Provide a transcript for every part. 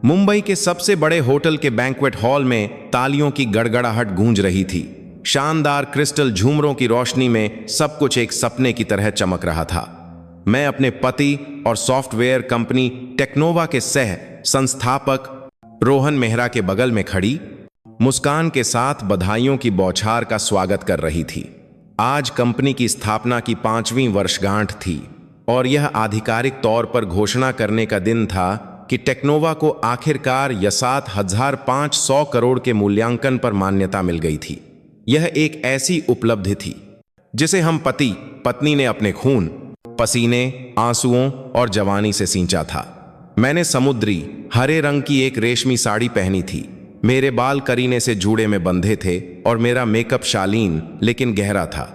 मुंबई के सबसे बड़े होटल के बैंक्वेट हॉल में तालियों की गड़गड़ाहट गूंज रही थी। शानदार क्रिस्टल झूमरों की रोशनी में सब कुछ एक सपने की तरह चमक रहा था। मैं अपने पति और सॉफ्टवेयर कंपनी टेक्नोवा के सह संस्थापक रोहन मेहरा के बगल में खड़ी मुस्कान के साथ बधाइयों की बौछार का स्वागत कर रही थी। आज कंपनी की स्थापना की 5वीं वर्षगांठ थी और यह आधिकारिक तौर पर घोषणा करने का दिन था कि टेक्नोवा को आखिरकार यसात 1500 करोड़ के मूल्यांकन पर मान्यता मिल गई थी। यह एक ऐसी उपलब्धि थी जिसे हम पति पत्नी ने अपने खून, पसीने, आंसुओं और जवानी से सींचा था। मैंने समुद्री हरे रंग की एक रेशमी साड़ी पहनी थी। मेरे बाल करीने से जूड़े में बंधे थे और मेरा मेकअप शालीन लेकिन गहरा था।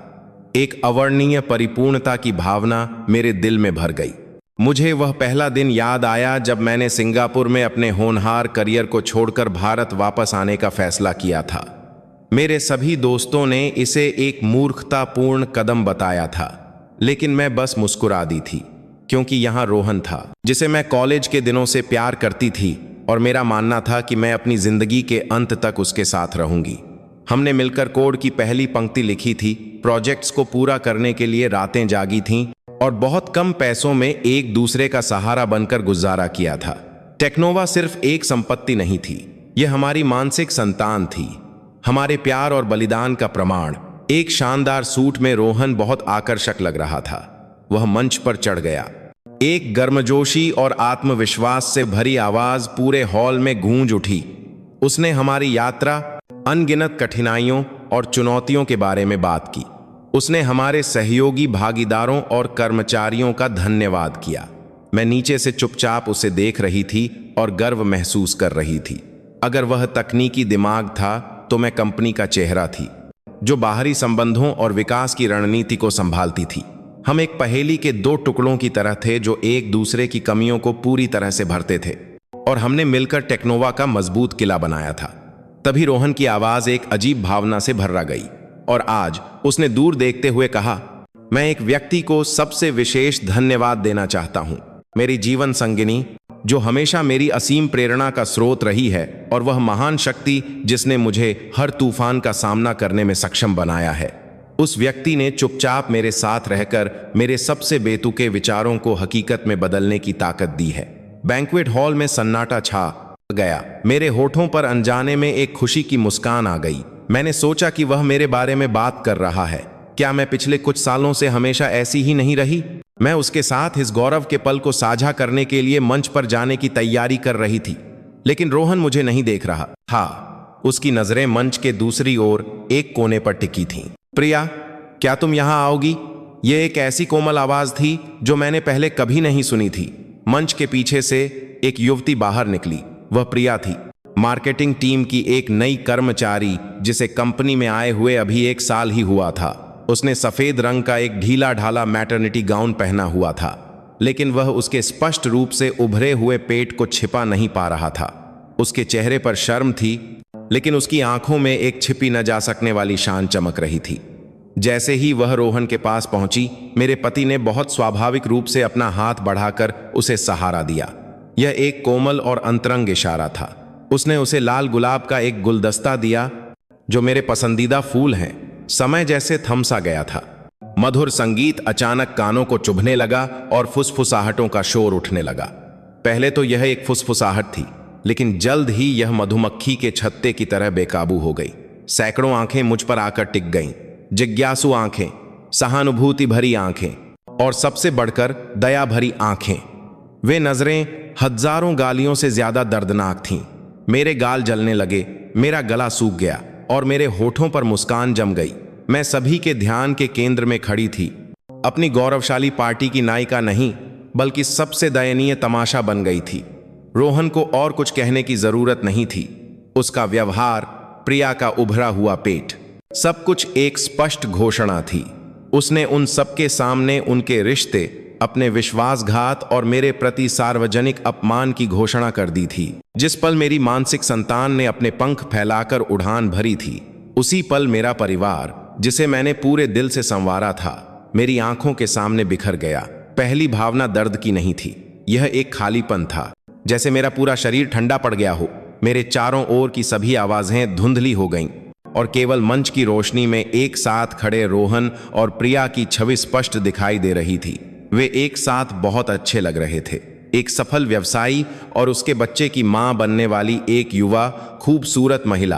एक अवर्णनीय परिपूर्णता की भावना मेरे दिल में भर गई। मुझे वह पहला दिन याद आया जब मैंने सिंगापुर में अपने होनहार करियर को छोड़कर भारत वापस आने का फैसला किया था। मेरे सभी दोस्तों ने इसे एक मूर्खतापूर्ण कदम बताया था, लेकिन मैं बस मुस्कुरा दी थी क्योंकि यहाँ रोहन था जिसे मैं कॉलेज के दिनों से प्यार करती थी और मेरा मानना था कि मैं अपनी जिंदगी के अंत तक उसके साथ रहूंगी। हमने मिलकर कोड की पहली पंक्ति लिखी थी, प्रोजेक्ट्स को पूरा करने के लिए रातें जागी थीं और बहुत कम पैसों में एक दूसरे का सहारा बनकर गुजारा किया था। टेक्नोवा सिर्फ एक संपत्ति नहीं थी, यह हमारी मानसिक संतान थी, हमारे प्यार और बलिदान का प्रमाण। एक शानदार सूट में रोहन बहुत आकर्षक लग रहा था। वह मंच पर चढ़ गया। एक गर्मजोशी और आत्मविश्वास से भरी आवाज पूरे हॉल में गूंज उठी। उसने हमारी यात्रा, अनगिनत कठिनाइयों और चुनौतियों के बारे में बात की। उसने हमारे सहयोगी भागीदारों और कर्मचारियों का धन्यवाद किया। मैं नीचे से चुपचाप उसे देख रही थी और गर्व महसूस कर रही थी। अगर वह तकनीकी दिमाग था तो मैं कंपनी का चेहरा थी, जो बाहरी संबंधों और विकास की रणनीति को संभालती थी। हम एक पहेली के 2 टुकड़ों की तरह थे जो एक दूसरे की कमियों को पूरी तरह से भरते थे और हमने मिलकर टेक्नोवा का मजबूत किला बनाया था। तभी रोहन की आवाज एक अजीब भावना से भर्रा गई और आज उसने दूर देखते हुए कहा, मैं एक व्यक्ति को सबसे विशेष धन्यवाद देना चाहता हूं, मेरी जीवन संगिनी जो हमेशा मेरी असीम प्रेरणा का स्रोत रही है और वह महान शक्ति जिसने मुझे हर तूफान का सामना करने में सक्षम बनाया है। उस व्यक्ति ने चुपचाप मेरे साथ रहकर मेरे सबसे बेतुके विचारों को हकीकत में बदलने की ताकत दी है। बैंक्वेट हॉल में सन्नाटा छा गया। मेरे होठों पर अनजाने में एक खुशी की मुस्कान आ गई। मैंने सोचा कि वह मेरे बारे में बात कर रहा है। क्या मैं पिछले कुछ सालों से हमेशा ऐसी ही नहीं रही? मैं उसके साथ इस गौरव के पल को साझा करने के लिए मंच पर जाने की तैयारी कर रही थी, लेकिन रोहन मुझे नहीं देख रहा था। उसकी नजरें मंच के दूसरी ओर एक कोने पर टिकी थीं। प्रिया, क्या तुम यहां आओगी? यह एक ऐसी कोमल आवाज थी जो मैंने पहले कभी नहीं सुनी थी। मंच के पीछे से एक युवती बाहर निकली। वह प्रिया थी, मार्केटिंग टीम की एक नई कर्मचारी जिसे कंपनी में आए हुए अभी 1 साल ही हुआ था। उसने सफेद रंग का एक ढीला ढाला मैटरनिटी गाउन पहना हुआ था, लेकिन वह उसके स्पष्ट रूप से उभरे हुए पेट को छिपा नहीं पा रहा था। उसके चेहरे पर शर्म थी, लेकिन उसकी आंखों में एक छिपी न जा सकने वाली शान चमक रही थी। जैसे ही वह रोहन के पास पहुंची, मेरे पति ने बहुत स्वाभाविक रूप से अपना हाथ बढ़ाकर उसे सहारा दिया। यह एक कोमल और अंतरंग इशारा था। उसने उसे लाल गुलाब का एक गुलदस्ता दिया जो मेरे पसंदीदा फूल हैं। समय जैसे थम सा गया था। मधुर संगीत अचानक कानों को चुभने लगा और फुसफुसाहटों का शोर उठने लगा। पहले तो यह एक फुसफुसाहट थी, लेकिन जल्द ही यह मधुमक्खी के छत्ते की तरह बेकाबू हो गई। सैकड़ों आंखें मुझ पर आकर टिक गईं। जिज्ञासु आंखें, सहानुभूति भरी आंखें और सबसे बढ़कर दया भरी आंखें। वे नजरें हजारों गालियों से ज्यादा दर्दनाक थीं। मेरे गाल जलने लगे, मेरा गला सूख गया और मेरे होठों पर मुस्कान जम गई। मैं सभी के ध्यान के केंद्र में खड़ी थी, अपनी गौरवशाली पार्टी की नायिका नहीं, बल्कि सबसे दयनीय तमाशा बन गई थी। रोहन को और कुछ कहने की जरूरत नहीं थी। उसका व्यवहार, प्रिया का उभरा हुआ पेट, सब कुछ एक स्पष्ट घोषणा थी। उसने उन सबके सामने उनके रिश्ते, अपने विश्वासघात और मेरे प्रति सार्वजनिक अपमान की घोषणा कर दी थी। जिस पल मेरी मानसिक संतान ने अपने पंख फैलाकर उड़ान भरी थी, उसी पल मेरा परिवार, जिसे मैंने पूरे दिल से संवारा था, मेरी आंखों के सामने बिखर गया। पहली भावना दर्द की नहीं थी, यह एक खालीपन था, जैसे मेरा पूरा शरीर ठंडा पड़ गया हो। मेरे चारों ओर की सभी आवाजें धुंधली हो गईं और केवल मंच की रोशनी में एक साथ खड़े रोहन और प्रिया की छवि स्पष्ट दिखाई दे रही थी। वे एक साथ बहुत अच्छे लग रहे थे। एक सफल व्यवसायी और उसके बच्चे की मां बनने वाली एक युवा खूबसूरत महिला,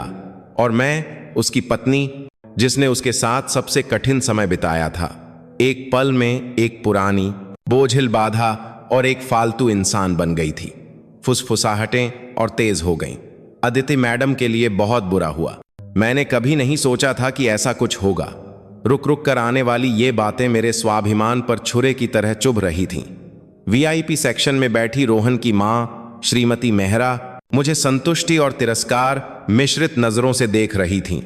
और मैं उसकी पत्नी जिसने उसके साथ सबसे कठिन समय बिताया था। एक पल में एक पुरानी बोझिल बाधा और एक फालतू इंसान बन गई थी। फुसफुसाहटें और तेज हो गईं। अदिति मैडम के लिए बहुत बुरा हुआ। मैंने कभी नहीं सोचा था कि ऐसा कुछ होगा। रुक रुक कर आने वाली ये बातें मेरे स्वाभिमान पर छुरे की तरह चुभ रही थीं। वीआईपी सेक्शन में बैठी रोहन की मां श्रीमती मेहरा मुझे संतुष्टि और तिरस्कार मिश्रित नजरों से देख रही थीं।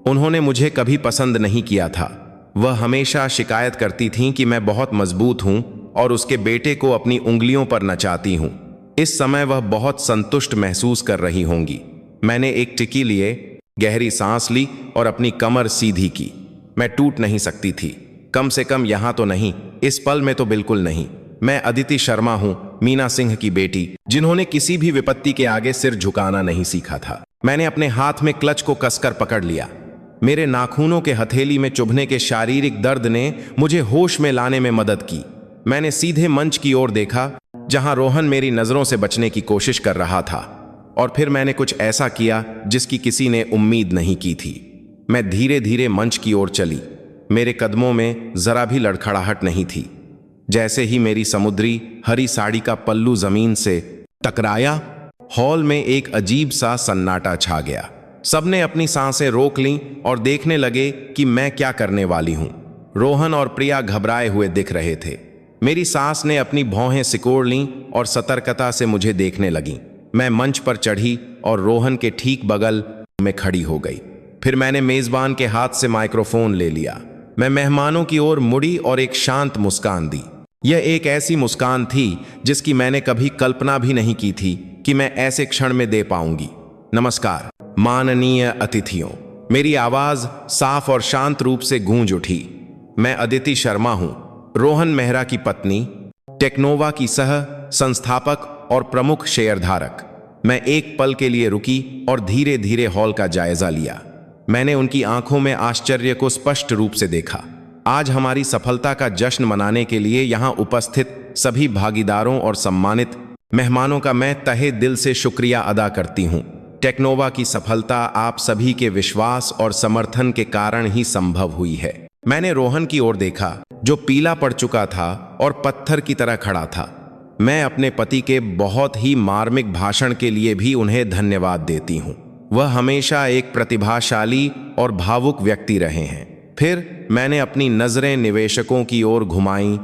उन्होंने मुझे कभी पसंद नहीं किया था। वह हमेशा शिकायत करती थीं कि मैं बहुत मजबूत हूं और उसके बेटे को अपनी उंगलियों पर नचाती हूं। इस समय वह बहुत संतुष्ट महसूस कर रही होंगी। मैंने एक टिकी लिए, गहरी सांस ली और अपनी कमर सीधी की। मैं टूट नहीं सकती थी, कम से कम यहां तो नहीं, इस पल में तो बिल्कुल नहीं। मैं अदिति शर्मा हूं, मीना सिंह की बेटी, जिन्होंने किसी भी विपत्ति के आगे सिर झुकाना नहीं सीखा था। मैंने अपने हाथ में क्लच को कसकर पकड़ लिया। मेरे नाखूनों के हथेली में चुभने के शारीरिक दर्द ने मुझे होश में लाने में मदद की। मैंने सीधे मंच की ओर देखा जहां रोहन मेरी नजरों से बचने की कोशिश कर रहा था, और फिर मैंने कुछ ऐसा किया जिसकी किसी ने उम्मीद नहीं की थी। मैं धीरे धीरे मंच की ओर चली। मेरे कदमों में जरा भी लड़खड़ाहट नहीं थी। जैसे ही मेरी समुद्री हरी साड़ी का पल्लू जमीन से टकराया, हॉल में एक अजीब सा सन्नाटा छा गया। सबने अपनी सांसें रोक लीं और देखने लगे कि मैं क्या करने वाली हूं। रोहन और प्रिया घबराए हुए दिख रहे थे। मेरी सास ने अपनी भौहें सिकोड़ लीं और सतर्कता से मुझे देखने लगीं। मैं मंच पर चढ़ी और रोहन के ठीक बगल में खड़ी हो गई। फिर मैंने मेजबान के हाथ से माइक्रोफोन ले लिया। मैं मेहमानों की ओर मुड़ी और एक शांत मुस्कान दी। यह एक ऐसी मुस्कान थी जिसकी मैंने कभी कल्पना भी नहीं की थी कि मैं ऐसे क्षण में दे पाऊंगी। नमस्कार माननीय अतिथियों। मेरी आवाज साफ और शांत रूप से गूंज उठी। मैं अदिति शर्मा हूं, रोहन मेहरा की पत्नी, टेक्नोवा की सह संस्थापक और प्रमुख शेयरधारक। मैं एक पल के लिए रुकी और धीरे धीरे हॉल का जायजा लिया। मैंने उनकी आंखों में आश्चर्य को स्पष्ट रूप से देखा। आज हमारी सफलता का जश्न मनाने के लिए यहां उपस्थित सभी भागीदारों और सम्मानित मेहमानों का मैं तहे दिल से शुक्रिया अदा करती हूं। टेक्नोवा की सफलता आप सभी के विश्वास और समर्थन के कारण ही संभव हुई है। मैंने रोहन की ओर देखा, जो पीला पड़ चुका था और पत्थर की तरह खड़ा था। मैं अपने पति के बहुत ही मार्मिक भाषण के लिए भी उन्हें धन्यवाद देती हूँ। वह हमेशा एक प्रतिभाशाली और भावुक व्यक्ति रहे हैं। फिर मैंने अपनी नजरें निवेशकों की ओर घुमाईं,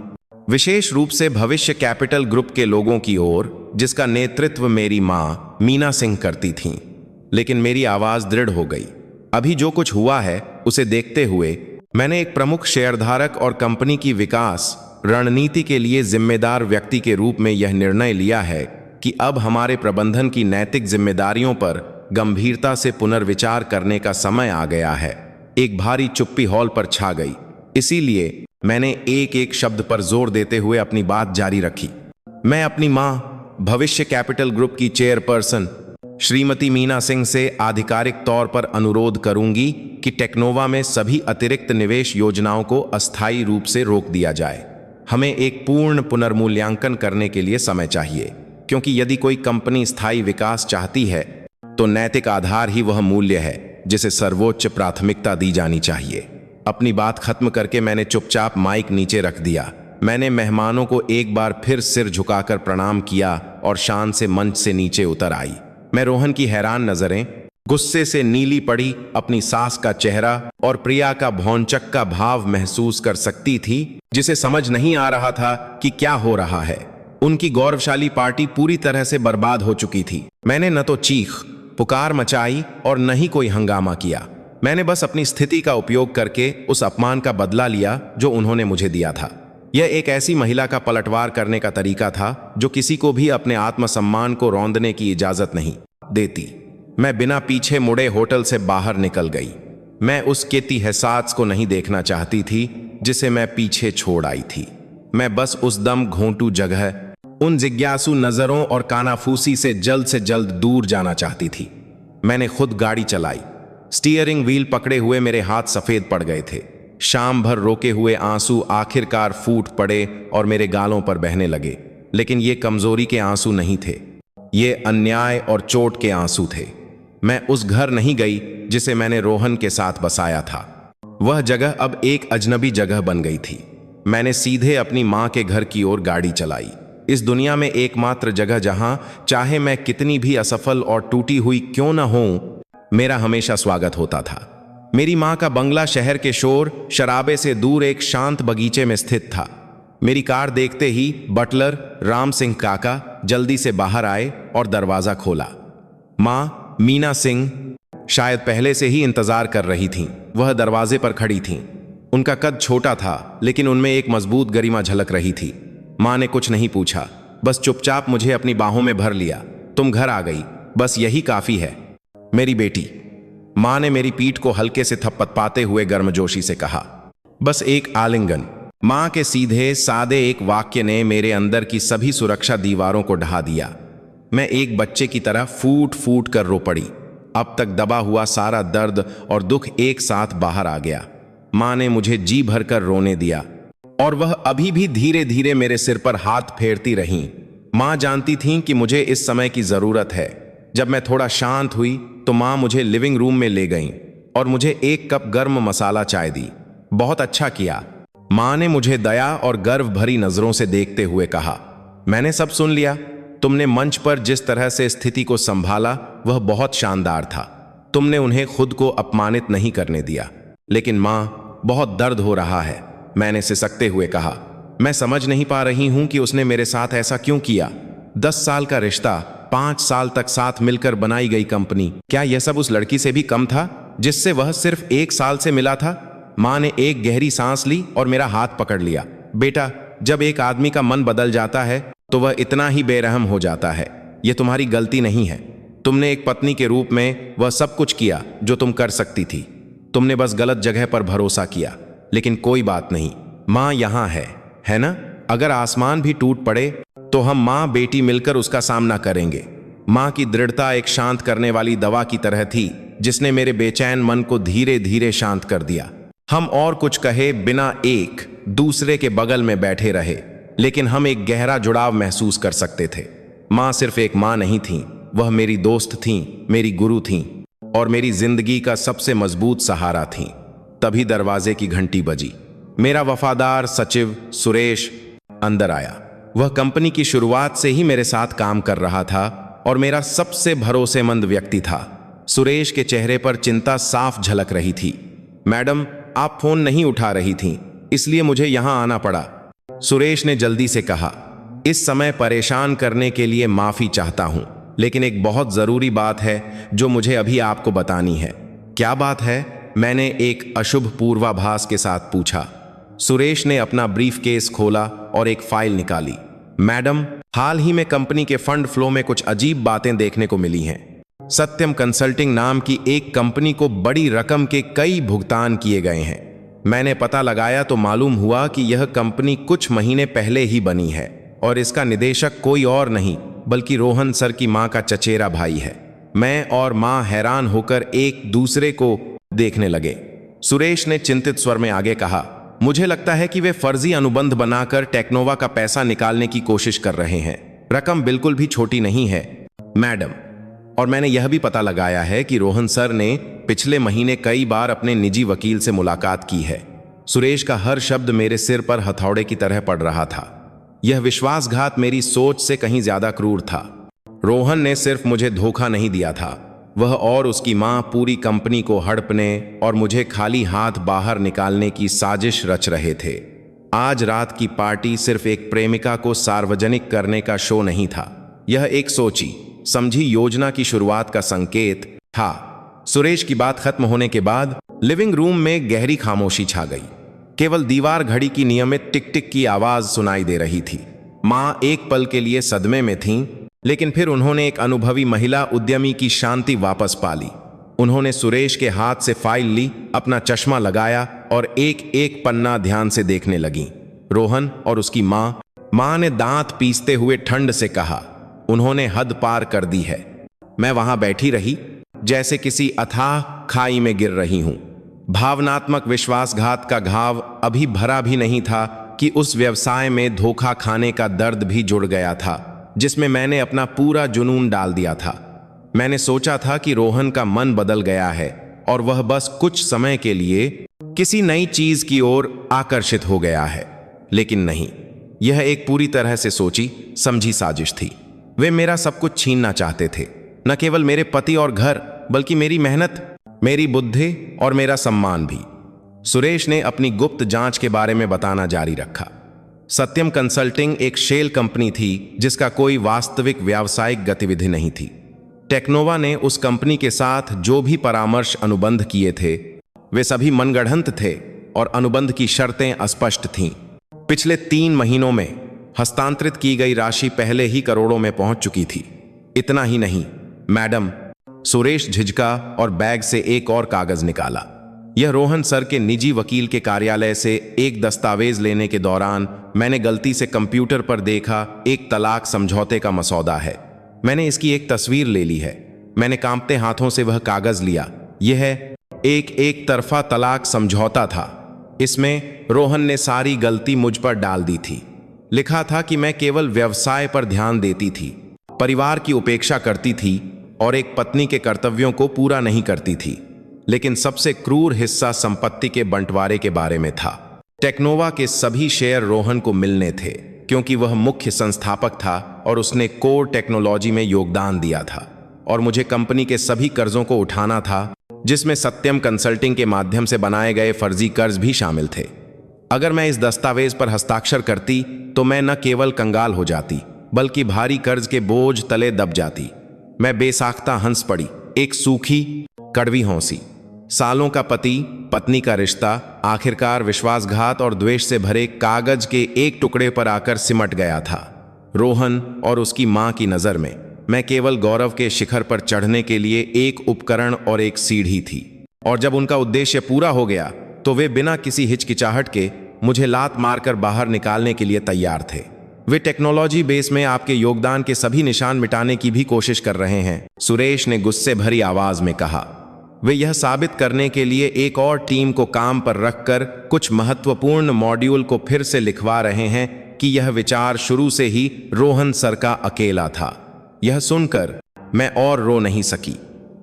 विशेष रूप से भविष्य कैपिटल ग्रुप के लोगों की ओर, जिसका नेतृत्व मेरी माँ मीना सिंह करती थीं। लेकिन मेरी आवाज दृढ़ हो गई। अभी जो कुछ हुआ है उसे देखते हुए मैंने एक प्रमुख शेयरधारक और कंपनी की विकास रणनीति के लिए जिम्मेदार व्यक्ति के रूप में यह निर्णय लिया है कि अब हमारे प्रबंधन की नैतिक जिम्मेदारियों पर गंभीरता से पुनर्विचार करने का समय आ गया है। एक भारी चुप्पी हॉल पर छा गई। इसीलिए मैंने एक एक शब्द पर जोर देते हुए अपनी बात जारी रखी। मैं अपनी मां, भविष्य कैपिटल ग्रुप की चेयरपर्सन श्रीमती मीना सिंह से आधिकारिक तौर पर अनुरोध करूंगी कि टेक्नोवा में सभी अतिरिक्त निवेश योजनाओं को अस्थायी रूप से रोक दिया जाए। हमें एक पूर्ण पुनर्मूल्यांकन करने के लिए समय चाहिए, क्योंकि यदि कोई कंपनी स्थायी विकास चाहती है तो नैतिक आधार ही वह मूल्य है जिसे सर्वोच्च प्राथमिकता दी जानी चाहिए। अपनी बात खत्म करके मैंने चुपचाप माइक नीचे रख दिया। मैंने मेहमानों को एक बार फिर सिर झुकाकर प्रणाम किया और शान से मंच से नीचे उतर आई। मैं रोहन की हैरान नजरें, गुस्से से नीली पड़ी अपनी सास का चेहरा और प्रिया का भौंचक का भाव महसूस कर सकती थी, जिसे समझ नहीं आ रहा था कि क्या हो रहा है। उनकी गौरवशाली पार्टी पूरी तरह से बर्बाद हो चुकी थी। मैंने न तो चीख पुकार मचाई और न ही कोई हंगामा किया। मैंने बस अपनी स्थिति का उपयोग करके उस अपमान का बदला लिया जो उन्होंने मुझे दिया था। यह एक ऐसी महिला का पलटवार करने का तरीका था जो किसी को भी अपने आत्मसम्मान को रौंदने की इजाजत नहीं देती। मैं बिना पीछे मुड़े होटल से बाहर निकल गई। मैं उस केती एहसास को नहीं देखना चाहती थी जिसे मैं पीछे छोड़ आई थी। मैं बस उस दम घोंटू जगह उन जिज्ञासु नजरों और कानाफूसी से जल्द दूर जाना चाहती थी। मैंने खुद गाड़ी चलाई। स्टीयरिंग व्हील पकड़े हुए मेरे हाथ सफेद पड़ गए थे। शाम भर रोके हुए आंसू आखिरकार फूट पड़े और मेरे गालों पर बहने लगे। लेकिन ये कमजोरी के आंसू नहीं थे, ये अन्याय और चोट के आंसू थे। मैं उस घर नहीं गई जिसे मैंने रोहन के साथ बसाया था। वह जगह अब एक अजनबी जगह बन गई थी। मैंने सीधे अपनी माँ के घर की ओर गाड़ी चलाई। इस दुनिया में एकमात्र जगह जहां चाहे मैं कितनी भी असफल और टूटी हुई क्यों न हों, मेरा हमेशा स्वागत होता था। मेरी माँ का बंगला शहर के शोर शराबे से दूर एक शांत बगीचे में स्थित था। मेरी कार देखते ही बटलर राम सिंह काका जल्दी से बाहर आए और दरवाजा खोला। माँ मीना सिंह शायद पहले से ही इंतजार कर रही थीं। वह दरवाजे पर खड़ी थीं। उनका कद छोटा था, लेकिन उनमें एक मजबूत गरिमा झलक रही थी। माँ ने कुछ नहीं पूछा, बस चुपचाप मुझे अपनी बाहों में भर लिया। तुम घर आ गई, बस यही काफी है मेरी बेटी। माँ ने मेरी पीठ को हल्के से थपथपाते हुए गर्मजोशी से कहा। बस एक आलिंगन। माँ के सीधे सादे एक वाक्य ने मेरे अंदर की सभी सुरक्षा दीवारों को ढहा दिया। मैं एक बच्चे की तरह फूट फूट कर रो पड़ी। अब तक दबा हुआ सारा दर्द और दुख एक साथ बाहर आ गया। माँ ने मुझे जी भरकर रोने दिया और वह अभी भी धीरे धीरे मेरे सिर पर हाथ फेरती रहीं। माँ जानती थीं कि मुझे इस समय की जरूरत है। जब मैं थोड़ा शांत हुई तो माँ मुझे लिविंग रूम में ले गईं और मुझे एक कप गर्म मसाला चाय दी। बहुत अच्छा किया, माँ ने मुझे दया और गर्व भरी नजरों से देखते हुए कहा। मैंने सब सुन लिया। तुमने मंच पर जिस तरह से स्थिति को संभाला वह बहुत शानदार था। तुमने उन्हें खुद को अपमानित नहीं करने दिया। लेकिन माँ, बहुत दर्द हो रहा है, मैंने सिसकते हुए कहा। मैं समझ नहीं पा रही हूं कि उसने मेरे साथ ऐसा क्यों किया। 10 साल का रिश्ता, 5 साल तक साथ मिलकर बनाई गई कंपनी, क्या यह सब उस लड़की से भी कम था जिससे वह सिर्फ 1 साल से मिला था? माँ ने एक गहरी सांस ली और मेरा हाथ पकड़ लिया। बेटा, जब एक आदमी का मन बदल जाता है तो वह इतना ही बेरहम हो जाता है। यह तुम्हारी गलती नहीं है। तुमने एक पत्नी के रूप में वह सब कुछ किया जो तुम कर सकती थी। तुमने बस गलत जगह पर भरोसा किया। लेकिन कोई बात नहीं, माँ यहाँ है ना? अगर आसमान भी टूट पड़े तो हम माँ बेटी मिलकर उसका सामना करेंगे। माँ की दृढ़ता एक शांत करने वाली दवा की तरह थी जिसने मेरे बेचैन मन को धीरे धीरे शांत कर दिया। हम और कुछ कहे बिना एक दूसरे के बगल में बैठे रहे, लेकिन हम एक गहरा जुड़ाव महसूस कर सकते थे। माँ सिर्फ एक माँ नहीं थी, वह मेरी दोस्त थीं, मेरी गुरु थीं और मेरी जिंदगी का सबसे मजबूत सहारा थीं। तभी दरवाजे की घंटी बजी। मेरा वफादार सचिव सुरेश अंदर आया। वह कंपनी की शुरुआत से ही मेरे साथ काम कर रहा था और मेरा सबसे भरोसेमंद व्यक्ति था। सुरेश के चेहरे पर चिंता साफ झलक रही थी। मैडम, आप फोन नहीं उठा रही थीं, इसलिए मुझे यहां आना पड़ा, सुरेश ने जल्दी से कहा। इस समय परेशान करने के लिए माफी चाहता हूं, लेकिन एक बहुत जरूरी बात है जो मुझे अभी आपको बतानी है। क्या बात है? मैंने एक अशुभ पूर्वाभास के साथ पूछा। सुरेश ने अपना ब्रीफकेस खोला और एक फाइल निकाली। मैडम, हाल ही में कंपनी के फंड फ्लो में कुछ अजीब बातें देखने को मिली हैं। सत्यम कंसल्टिंग नाम की एक कंपनी को बड़ी रकम के कई भुगतान किए गए हैं। मैंने पता लगाया तो मालूम हुआ कि यह कंपनी कुछ महीने पहले ही बनी है और इसका निदेशक कोई और नहीं बल्कि रोहन सर की मां का चचेरा भाई है। मैं और मां हैरान होकर एक दूसरे को देखने लगे। सुरेश ने चिंतित स्वर में आगे कहा, मुझे लगता है कि वे फर्जी अनुबंध बनाकर टेक्नोवा का पैसा निकालने की कोशिश कर रहे हैं। रकम बिल्कुल भी छोटी नहीं है मैडम, और मैंने यह भी पता लगाया है कि रोहन सर ने पिछले महीने कई बार अपने निजी वकील से मुलाकात की है। सुरेश का हर शब्द मेरे सिर पर हथौड़े की तरह पड़ रहा था। यह विश्वासघात मेरी सोच से कहीं ज्यादा क्रूर था। रोहन ने सिर्फ मुझे धोखा नहीं दिया था, वह और उसकी मां पूरी कंपनी को हड़पने और मुझे खाली हाथ बाहर निकालने की साजिश रच रहे थे। आज रात की पार्टी सिर्फ एक प्रेमिका को सार्वजनिक करने का शो नहीं था, यह एक सोची समझी योजना की शुरुआत का संकेत था। सुरेश की बात खत्म होने के बाद लिविंग रूम में गहरी खामोशी छा गई। केवल दीवार घड़ी की नियमित टिक टिक की आवाज सुनाई दे रही थी। मां एक पल के लिए सदमे में थीं, लेकिन फिर उन्होंने एक अनुभवी महिला उद्यमी की शांति वापस पा ली। उन्होंने सुरेश के हाथ से फाइल ली, अपना चश्मा लगाया और एक एक पन्ना ध्यान से देखने लगी। रोहन और उसकी मां, मां ने दांत पीसते हुए ठंड से कहा। उन्होंने हद पार कर दी है। मैं वहां बैठी रही जैसे किसी अथाह खाई में गिर रही हूं। भावनात्मक विश्वासघात का घाव अभी भरा भी नहीं था कि उस व्यवसाय में धोखा खाने का दर्द भी जुड़ गया था, जिसमें मैंने अपना पूरा जुनून डाल दिया था। मैंने सोचा था कि रोहन का मन बदल गया है और वह बस कुछ समय के लिए किसी नई चीज की ओर आकर्षित हो गया है, लेकिन नहीं, यह एक पूरी तरह से सोची समझी साजिश थी। वे मेरा सब कुछ छीनना चाहते थे, न केवल मेरे पति और घर, बल्कि मेरी मेहनत, मेरी बुद्धि और मेरा सम्मान भी। सुरेश ने अपनी गुप्त जांच के बारे में बताना जारी रखा। सत्यम कंसल्टिंग एक शेल कंपनी थी जिसका कोई वास्तविक व्यावसायिक गतिविधि नहीं थी। टेक्नोवा ने उस कंपनी के साथ जो भी परामर्श अनुबंध किए थे वे सभी मनगढ़ंत थे और अनुबंध की शर्तें अस्पष्ट थीं। पिछले 3 महीनों में हस्तांतरित की गई राशि पहले ही करोड़ों में पहुंच चुकी थी। इतना ही नहीं मैडम, सुरेश झिझका और बैग से एक और कागज निकाला। यह रोहन सर के निजी वकील के कार्यालय से एक दस्तावेज लेने के दौरान मैंने गलती से कंप्यूटर पर देखा एक तलाक समझौते का मसौदा है। मैंने इसकी एक तस्वीर ले ली है। मैंने कांपते हाथों से वह कागज लिया। यह एक तरफा तलाक समझौता था। इसमें रोहन ने सारी गलती मुझ पर डाल दी थी। लिखा था कि मैं केवल व्यवसाय पर ध्यान देती थी, परिवार की उपेक्षा करती थी और एक पत्नी के कर्तव्यों को पूरा नहीं करती थी। लेकिन सबसे क्रूर हिस्सा संपत्ति के बंटवारे के बारे में था। टेक्नोवा के सभी शेयर रोहन को मिलने थे क्योंकि वह मुख्य संस्थापक था और उसने कोर टेक्नोलॉजी में योगदान दिया था, और मुझे कंपनी के सभी कर्जों को उठाना था, जिसमें सत्यम कंसल्टिंग के माध्यम से बनाए गए फर्जी कर्ज भी शामिल थे। अगर मैं इस दस्तावेज पर हस्ताक्षर करती तो मैं न केवल कंगाल हो जाती बल्कि भारी कर्ज के बोझ तले दब जाती। मैं बेसाख्ता हंस पड़ी, एक सूखी कड़वी हंसी। सालों का पति पत्नी का रिश्ता आखिरकार विश्वासघात और द्वेष से भरे कागज के एक टुकड़े पर आकर सिमट गया था। रोहन और उसकी मां की नजर में मैं केवल गौरव के शिखर पर चढ़ने के लिए एक उपकरण और एक सीढ़ी थी, और जब उनका उद्देश्य पूरा हो गया तो वे बिना किसी हिचकिचाहट के मुझे लात मारकर बाहर निकालने के लिए तैयार थे। वे टेक्नोलॉजी बेस में आपके योगदान के सभी निशान मिटाने की भी कोशिश कर रहे हैं, सुरेश ने गुस्से भरी आवाज में कहा। वे यह साबित करने के लिए एक और टीम को काम पर रखकर कुछ महत्वपूर्ण मॉड्यूल को फिर से लिखवा रहे हैं कि यह विचार शुरू से ही रोहन सर का अकेला था। यह सुनकर मैं और रो नहीं सकी।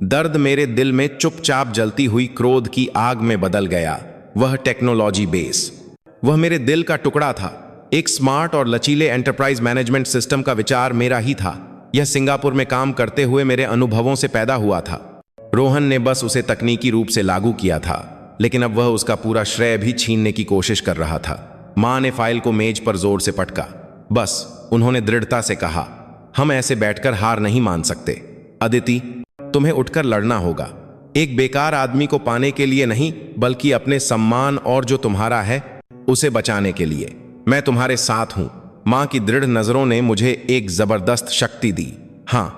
दर्द मेरे दिल में चुपचाप जलती हुई क्रोध की आग में बदल गया। वह टेक्नोलॉजी बेस, वह मेरे दिल का टुकड़ा था। एक स्मार्ट और लचीले एंटरप्राइज मैनेजमेंट सिस्टम का विचार मेरा ही था। यह सिंगापुर में काम करते हुए मेरे अनुभवों से पैदा हुआ था। रोहन ने बस उसे तकनीकी रूप से लागू किया था, लेकिन अब वह उसका पूरा श्रेय भी छीनने की कोशिश कर रहा था। मां ने फाइल को मेज पर जोर से पटका। बस, उन्होंने दृढ़ता से कहा, हम ऐसे बैठकर हार नहीं मान सकते। अदिति, तुम्हें उठकर लड़ना होगा। एक बेकार आदमी को पाने के लिए नहीं, बल्कि अपने सम्मान और जो तुम्हारा है उसे बचाने के लिए। मैं तुम्हारे साथ हूं। मां की दृढ़ नजरों ने मुझे एक जबरदस्त शक्ति दी। हां,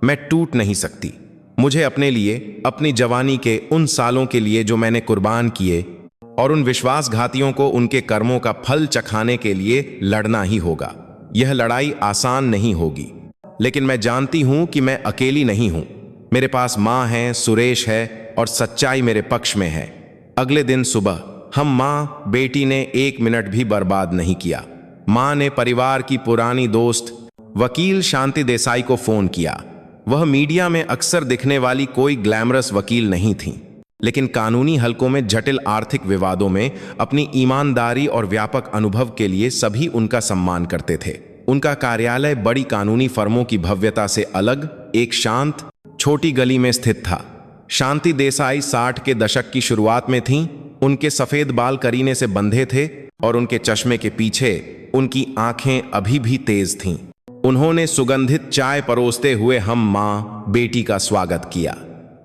मैं टूट नहीं सकती। मुझे अपने लिए, अपनी जवानी के उन सालों के लिए जो मैंने कुर्बान किए, और उन विश्वासघातियों को उनके कर्मों का फल चखाने के लिए लड़ना ही होगा। यह लड़ाई आसान नहीं होगी, लेकिन मैं जानती हूं कि मैं अकेली नहीं हूं। मेरे पास मां है, सुरेश है, और सच्चाई मेरे पक्ष में है। अगले दिन सुबह हम मां बेटी ने 1 मिनट भी बर्बाद नहीं किया। मां ने परिवार की पुरानी दोस्त वकील शांति देसाई को फोन किया। वह मीडिया में अक्सर दिखने वाली कोई ग्लैमरस वकील नहीं थी, लेकिन कानूनी हलकों में जटिल आर्थिक विवादों में अपनी ईमानदारी और व्यापक अनुभव के लिए सभी उनका सम्मान करते थे। उनका कार्यालय बड़ी कानूनी फर्मों की भव्यता से अलग एक शांत छोटी गली में स्थित था। शांति देसाई 60 के दशक की शुरुआत में थीं। उनके सफेद बाल करीने से बंधे थे और उनके चश्मे के पीछे उनकी आंखें अभी भी तेज थीं। उन्होंने सुगंधित चाय परोसते हुए हम मां बेटी का स्वागत किया।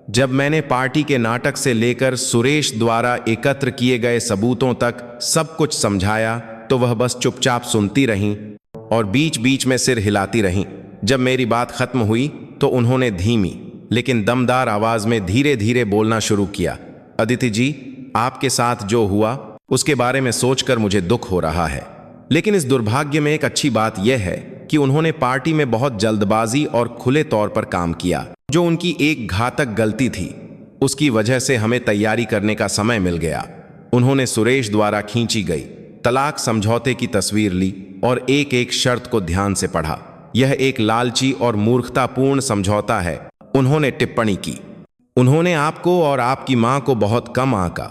जब मैंने पार्टी के नाटक से लेकर सुरेश द्वारा एकत्र किए गए सबूतों तक सब कुछ समझाया तो वह बस चुपचाप सुनती रहीं और बीच बीच में सिर हिलाती रहीं। जब मेरी बात खत्म हुई तो उन्होंने धीमी लेकिन दमदार आवाज में धीरे धीरे बोलना शुरू किया। अदिति जी, आपके साथ जो हुआ उसके बारे में सोचकर मुझे दुख हो रहा है। लेकिन इस दुर्भाग्य में एक अच्छी बात यह है कि उन्होंने पार्टी में बहुत जल्दबाजी और खुले तौर पर काम किया, जो उनकी एक घातक गलती थी। उसकी वजह से हमें तैयारी करने का समय मिल गया। उन्होंने सुरेश द्वारा खींची गई तलाक समझौते की तस्वीर ली और एक एक शर्त को ध्यान से पढ़ा। यह एक लालची और मूर्खतापूर्ण समझौता है, उन्होंने टिप्पणी की। उन्होंने आपको और आपकी मां को बहुत कम आंका।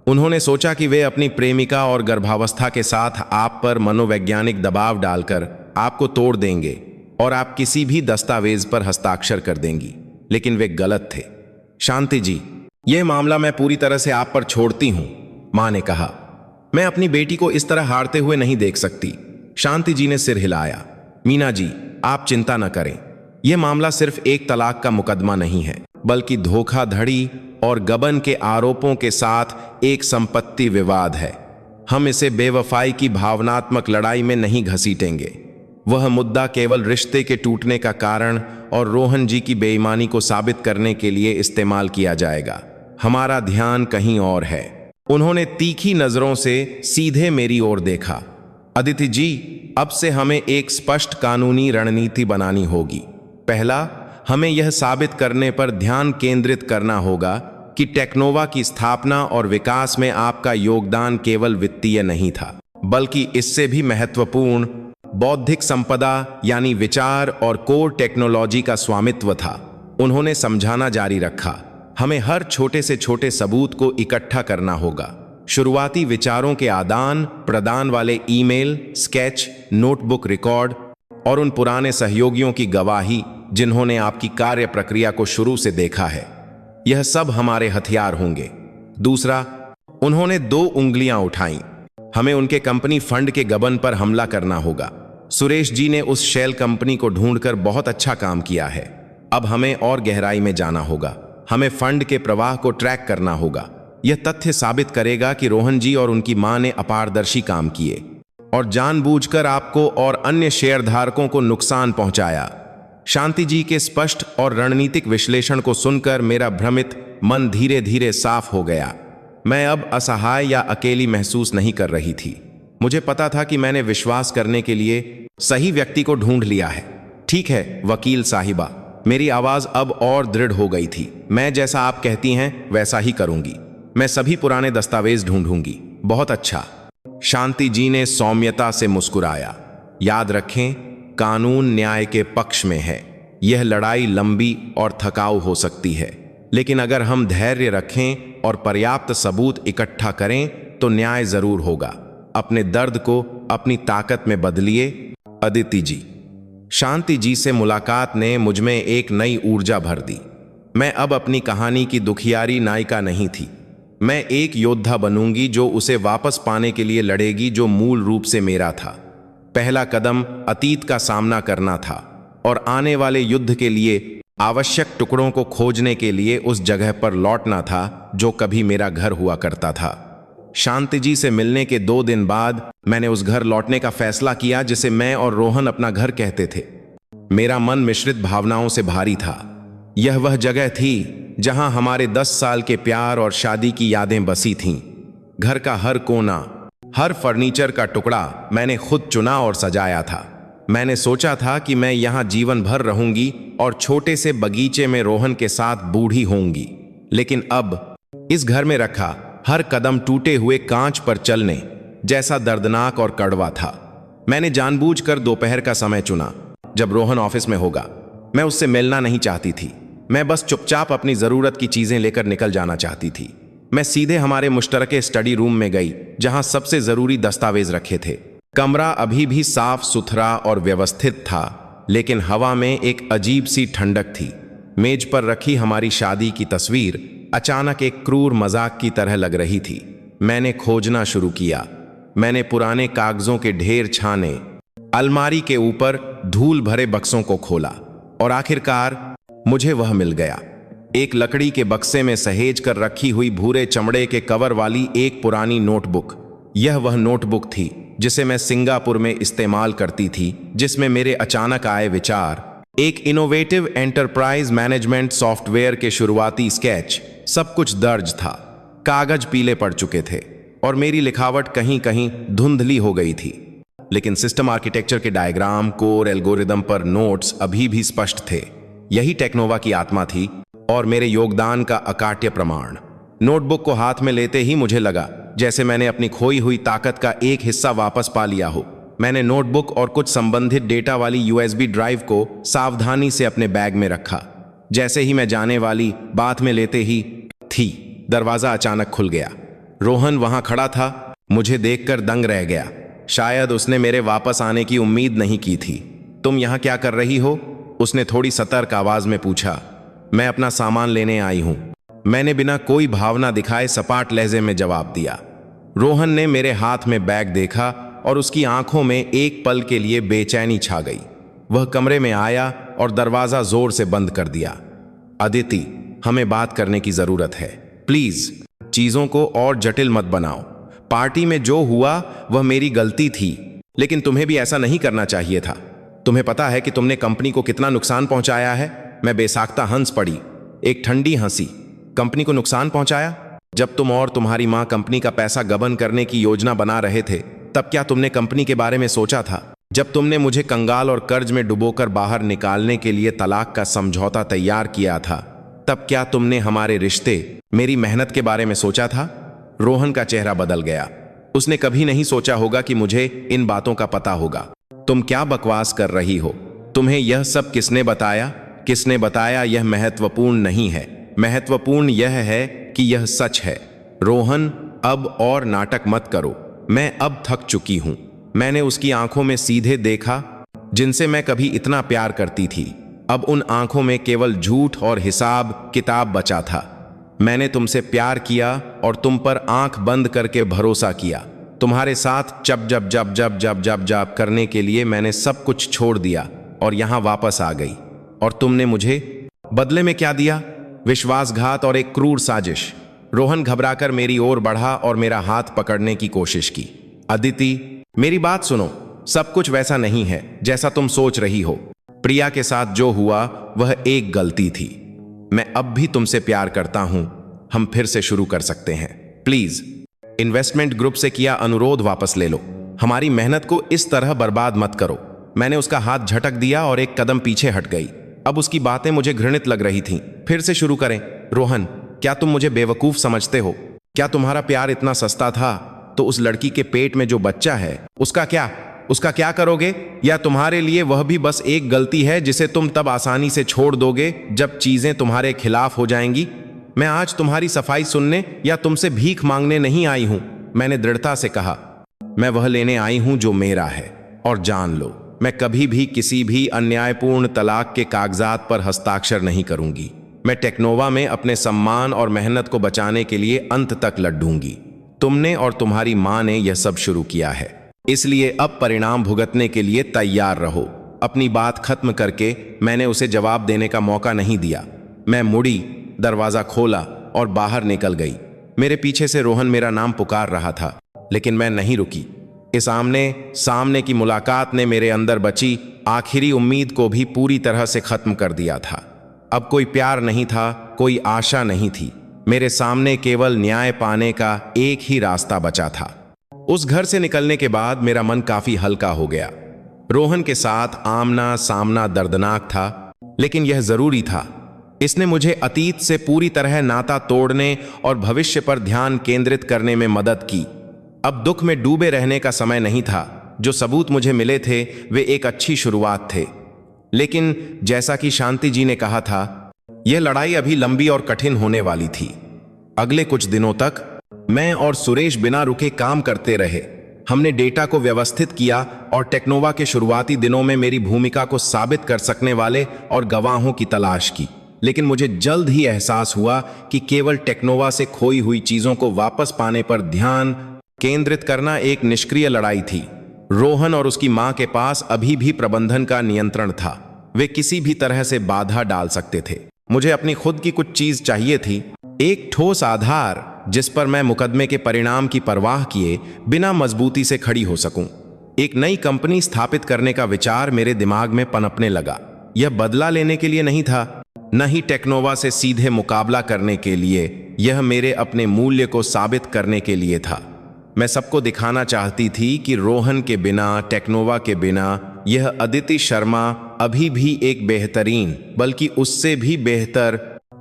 उन्होंने सोचा कि वे अपनी प्रेमिका और गर्भावस्था के साथ आप पर मनोवैज्ञानिक दबाव डालकर आपको तोड़ देंगे और आप किसी भी दस्तावेज पर हस्ताक्षर कर देंगी, लेकिन वे गलत थे। शांति जी, यह मामला मैं पूरी तरह से आप पर छोड़ती हूं, मां ने कहा। मैं अपनी बेटी को इस तरह हारते हुए नहीं देख सकती। शांति जी ने सिर हिलाया। मीना जी, आप चिंता न करें। यह मामला सिर्फ एक तलाक का मुकदमा नहीं है, बल्कि धोखाधड़ी और गबन के आरोपों के साथ एक संपत्ति विवाद है। हम इसे बेवफाई की भावनात्मक लड़ाई में नहीं घसीटेंगे। वह मुद्दा केवल रिश्ते के टूटने का कारण और रोहन जी की बेईमानी को साबित करने के लिए इस्तेमाल किया जाएगा। हमारा ध्यान कहीं और है। उन्होंने तीखी नजरों से सीधे मेरी ओर देखा। अदिति जी, अब से हमें एक स्पष्ट कानूनी रणनीति बनानी होगी। पहला, हमें यह साबित करने पर ध्यान केंद्रित करना होगा कि टेक्नोवा की स्थापना और विकास में आपका योगदान केवल वित्तीय नहीं था, बल्कि इससे भी महत्वपूर्ण बौद्धिक संपदा यानी विचार और कोर टेक्नोलॉजी का स्वामित्व था। उन्होंने समझाना जारी रखा। हमें हर छोटे से छोटे सबूत को इकट्ठा करना होगा। शुरुआती विचारों के आदान प्रदान वाले ईमेल, स्केच, नोटबुक रिकॉर्ड और उन पुराने सहयोगियों की गवाही जिन्होंने आपकी कार्य प्रक्रिया को शुरू से देखा है, यह सब हमारे हथियार होंगे। दूसरा, उन्होंने 2 उंगलियां उठाईं। हमें उनके कंपनी फंड के गबन पर हमला करना होगा। सुरेश जी ने उस शेल कंपनी को ढूंढकर बहुत अच्छा काम किया है। अब हमें और गहराई में जाना होगा। हमें फंड के प्रवाह को ट्रैक करना होगा। यह तथ्य साबित करेगा कि रोहन जी और उनकी मां ने अपारदर्शी काम किए और जानबूझकर आपको और अन्य शेयरधारकों को नुकसान पहुंचाया। शांति जी के स्पष्ट और रणनीतिक विश्लेषण को सुनकर मेरा भ्रमित मन धीरे धीरे साफ हो गया। मैं अब असहाय या अकेली महसूस नहीं कर रही थी। मुझे पता था कि मैंने विश्वास करने के लिए सही व्यक्ति को ढूंढ लिया है। ठीक है वकील साहिबा, मेरी आवाज अब और दृढ़ हो गई थी। मैं जैसा आप कहती हैं वैसा ही करूंगी। मैं सभी पुराने दस्तावेज ढूंढूंगी। बहुत अच्छा। शांति जी ने सौम्यता से मुस्कुराया। याद रखें, कानून न्याय के पक्ष में है। यह लड़ाई लंबी और थकाऊ हो सकती है, लेकिन अगर हम धैर्य रखें और पर्याप्त सबूत इकट्ठा करें तो न्याय जरूर होगा। अपने दर्द को अपनी ताकत में बदलिए, अदिति जी। शांति जी से मुलाकात ने मुझमें एक नई ऊर्जा भर दी। मैं अब अपनी कहानी की दुखियारी नायिका नहीं थी। मैं एक योद्धा बनूंगी जो उसे वापस पाने के लिए लड़ेगी जो मूल रूप से मेरा था। पहला कदम अतीत का सामना करना था और आने वाले युद्ध के लिए आवश्यक टुकड़ों को खोजने के लिए उस जगह पर लौटना था जो कभी मेरा घर हुआ करता था। शांति जी से मिलने के 2 दिन बाद मैंने उस घर लौटने का फैसला किया जिसे मैं और रोहन अपना घर कहते थे। मेरा मन मिश्रित भावनाओं से भारी था। यह वह जगह थी जहां हमारे 10 साल के प्यार और शादी की यादें बसी थीं। घर का हर कोना, हर फर्नीचर का टुकड़ा मैंने खुद चुना और सजाया था। मैंने सोचा था कि मैं यहां जीवन भर रहूंगी और छोटे से बगीचे में रोहन के साथ बूढ़ी होंगी। लेकिन अब इस घर में रखा हर कदम टूटे हुए कांच पर चलने जैसा दर्दनाक और कड़वा था। मैंने जानबूझकर दोपहर का समय चुना, जब रोहन ऑफिस में होगा। मैं उससे मिलना नहीं चाहती थी। मैं बस चुपचाप अपनी जरूरत की चीजें लेकर निकल जाना चाहती थी। मैं सीधे हमारे मुश्तरके स्टडी रूम में गई, जहां सबसे जरूरी दस्तावेज रखे थे। कमरा अभी भी साफ सुथरा और व्यवस्थित था, लेकिन हवा में एक अजीब सी ठंडक थी। मेज पर रखी हमारी शादी की तस्वीर अचानक एक क्रूर मजाक की तरह लग रही थी। मैंने खोजना शुरू किया। मैंने पुराने कागजों के ढेर छाने, अलमारी के ऊपर धूल भरे बक्सों को खोला और आखिरकार मुझे वह मिल गया। एक लकड़ी के बक्से में सहेज कर रखी हुई भूरे चमड़े के कवर वाली एक पुरानी नोटबुक। यह वह नोटबुक थी जिसे मैं सिंगापुर में इस्तेमाल करती थी, जिसमें मेरे अचानक आए विचार, एक इनोवेटिव एंटरप्राइज मैनेजमेंट सॉफ्टवेयर के शुरुआती स्केच, सब कुछ दर्ज था। कागज पीले पड़ चुके थे और मेरी लिखावट कहीं कहीं धुंधली हो गई थी। लेकिन सिस्टम आर्किटेक्चर के डायग्राम, कोर, एल्गोरिदम पर नोट्स अभी भी स्पष्ट थे। यही टेक्नोवा की आत्मा थी और मेरे योगदान का अकाट्य प्रमाण। नोटबुक को हाथ में लेते ही मुझे लगा जैसे मैंने अपनी खोई हुई ताकत का एक हिस्सा वापस पा लिया हो। मैंने नोटबुक और कुछ संबंधित डेटा वाली यूएसबी ड्राइव को सावधानी से अपने बैग में रखा। जैसे ही मैं जाने वाली बात में लेते ही दरवाजा अचानक खुल गया। रोहन वहां खड़ा था, मुझे देखकर दंग रह गया। शायद उसने मेरे वापस आने की उम्मीद नहीं की थी। तुम यहां क्या कर रही हो? उसने थोड़ी सतर्क आवाज में पूछा। मैं अपना सामान लेने आई हूं, मैंने बिना कोई भावना दिखाए सपाट लहजे में जवाब दिया। रोहन ने मेरे हाथ में बैग देखा और उसकी आंखों में एक पल के लिए बेचैनी छा गई। वह कमरे में आया और दरवाजा जोर से बंद कर दिया। अदिति, हमें बात करने की जरूरत है, प्लीज। चीजों को और जटिल मत बनाओ। पार्टी में जो हुआ वह मेरी गलती थी, लेकिन तुम्हें भी ऐसा नहीं करना चाहिए था। तुम्हें पता है कि तुमने कंपनी को कितना नुकसान पहुंचाया है? मैं बेसाख्ता हंस पड़ी, एक ठंडी हंसी। कंपनी को नुकसान पहुंचाया? जब तुम और तुम्हारी मां कंपनी का पैसा गबन करने की योजना बना रहे थे, तब क्या तुमने कंपनी के बारे में सोचा था? जब तुमने मुझे कंगाल और कर्ज में डुबोकर बाहर निकालने के लिए तलाक का समझौता तैयार किया था, तब क्या तुमने हमारे रिश्ते, मेरी मेहनत के बारे में सोचा था? रोहन का चेहरा बदल गया। उसने कभी नहीं सोचा होगा कि मुझे इन बातों का पता होगा। तुम क्या बकवास कर रही हो? तुम्हें यह सब किसने बताया? किसने बताया यह महत्वपूर्ण नहीं है। महत्वपूर्ण यह है कि यह सच है। रोहन, अब और नाटक मत करो। मैं अब थक चुकी हूं। मैंने उसकी आंखों में सीधे देखा, जिनसे मैं कभी इतना प्यार करती थी। अब उन आंखों में केवल झूठ और हिसाब किताब बचा था। मैंने तुमसे प्यार किया और तुम पर आंख बंद करके भरोसा किया। तुम्हारे साथ जब जब जब जब जब जब जब करने के लिए मैंने सब कुछ छोड़ दिया और यहां वापस आ गई। और तुमने मुझे बदले में क्या दिया? विश्वासघात और एक क्रूर साजिश। रोहन घबराकर मेरी ओर बढ़ा और मेरा हाथ पकड़ने की कोशिश की। अदिति, मेरी बात सुनो। सब कुछ वैसा नहीं है जैसा तुम सोच रही हो। प्रिया के साथ जो हुआ वह एक गलती थी। मैं अब भी तुमसे प्यार करता हूं। हम फिर से शुरू कर सकते हैं। प्लीज, इन्वेस्टमेंट ग्रुप से किया अनुरोध वापस ले लो। हमारी मेहनत को इस तरह बर्बाद मत करो। मैंने उसका हाथ झटक दिया और एक कदम पीछे हट गई। अब उसकी बातें मुझे घृणित लग रही थीं। फिर से शुरू करें। रोहन, क्या तुम मुझे बेवकूफ समझते हो? क्या तुम्हारा प्यार इतना सस्ता था तो उस लड़की के पेट में जो बच्चा है उसका क्या करोगे? या तुम्हारे लिए वह भी बस एक गलती है जिसे तुम तब आसानी से छोड़ दोगे जब चीजें तुम्हारे खिलाफ हो जाएंगी? मैं आज तुम्हारी सफाई सुनने या तुमसे भीख मांगने नहीं आई हूं, मैंने दृढ़ता से कहा। मैं वह लेने आई हूं जो मेरा है। और जान लो, मैं कभी भी किसी भी अन्यायपूर्ण तलाक के कागजात पर हस्ताक्षर नहीं करूंगी। मैं टेक्नोवा में अपने सम्मान और मेहनत को बचाने के लिए अंत तक लड़ूंगी। तुमने और तुम्हारी मां ने यह सब शुरू किया है, इसलिए अब परिणाम भुगतने के लिए तैयार रहो। अपनी बात खत्म करके मैंने उसे जवाब देने का मौका नहीं दिया। मैं मुड़ी, दरवाजा खोला और बाहर निकल गई। मेरे पीछे से रोहन मेरा नाम पुकार रहा था, लेकिन मैं नहीं रुकी। इस आमने सामने की मुलाकात ने मेरे अंदर बची आखिरी उम्मीद को भी पूरी तरह से खत्म कर दिया था। अब कोई प्यार नहीं था, कोई आशा नहीं थी। मेरे सामने केवल न्याय पाने का एक ही रास्ता बचा था। उस घर से निकलने के बाद मेरा मन काफी हल्का हो गया। रोहन के साथ आमना सामना दर्दनाक था, लेकिन यह जरूरी था। इसने मुझे अतीत से पूरी तरह नाता तोड़ने और भविष्य पर ध्यान केंद्रित करने में मदद की। अब दुख में डूबे रहने का समय नहीं था। जो सबूत मुझे मिले थे वे एक अच्छी शुरुआत थे, लेकिन जैसा कि शांति जी ने कहा था, यह लड़ाई अभी लंबी और कठिन होने वाली थी। अगले कुछ दिनों तक मैं और सुरेश बिना रुके काम करते रहे। हमने डेटा को व्यवस्थित किया और टेक्नोवा के शुरुआती दिनों में मेरी भूमिका को साबित कर सकने वाले और गवाहों की तलाश की। लेकिन मुझे जल्द ही एहसास हुआ कि केवल टेक्नोवा से खोई हुई चीजों को वापस पाने पर ध्यान केंद्रित करना एक निष्क्रिय लड़ाई थी। रोहन और उसकी मां के पास अभी भी प्रबंधन का नियंत्रण था। वे किसी भी तरह से बाधा डाल सकते थे। मुझे अपनी खुद की कुछ चीज चाहिए थी, एक ठोस आधार जिस पर मैं मुकदमे के परिणाम की परवाह किए बिना मजबूती से खड़ी हो सकूं। एक नई कंपनी स्थापित करने का विचार मेरे दिमाग में पनपने लगा। यह बदला लेने के लिए नहीं था, न ही टेक्नोवा से सीधे मुकाबला करने के लिए। यह मेरे अपने मूल्य को साबित करने के लिए था। मैं सबको दिखाना चाहती थी कि रोहन के बिना, टेक्नोवा के बिना यह अदिति शर्मा अभी भी एक बेहतरीन, बल्कि उससे भी बेहतर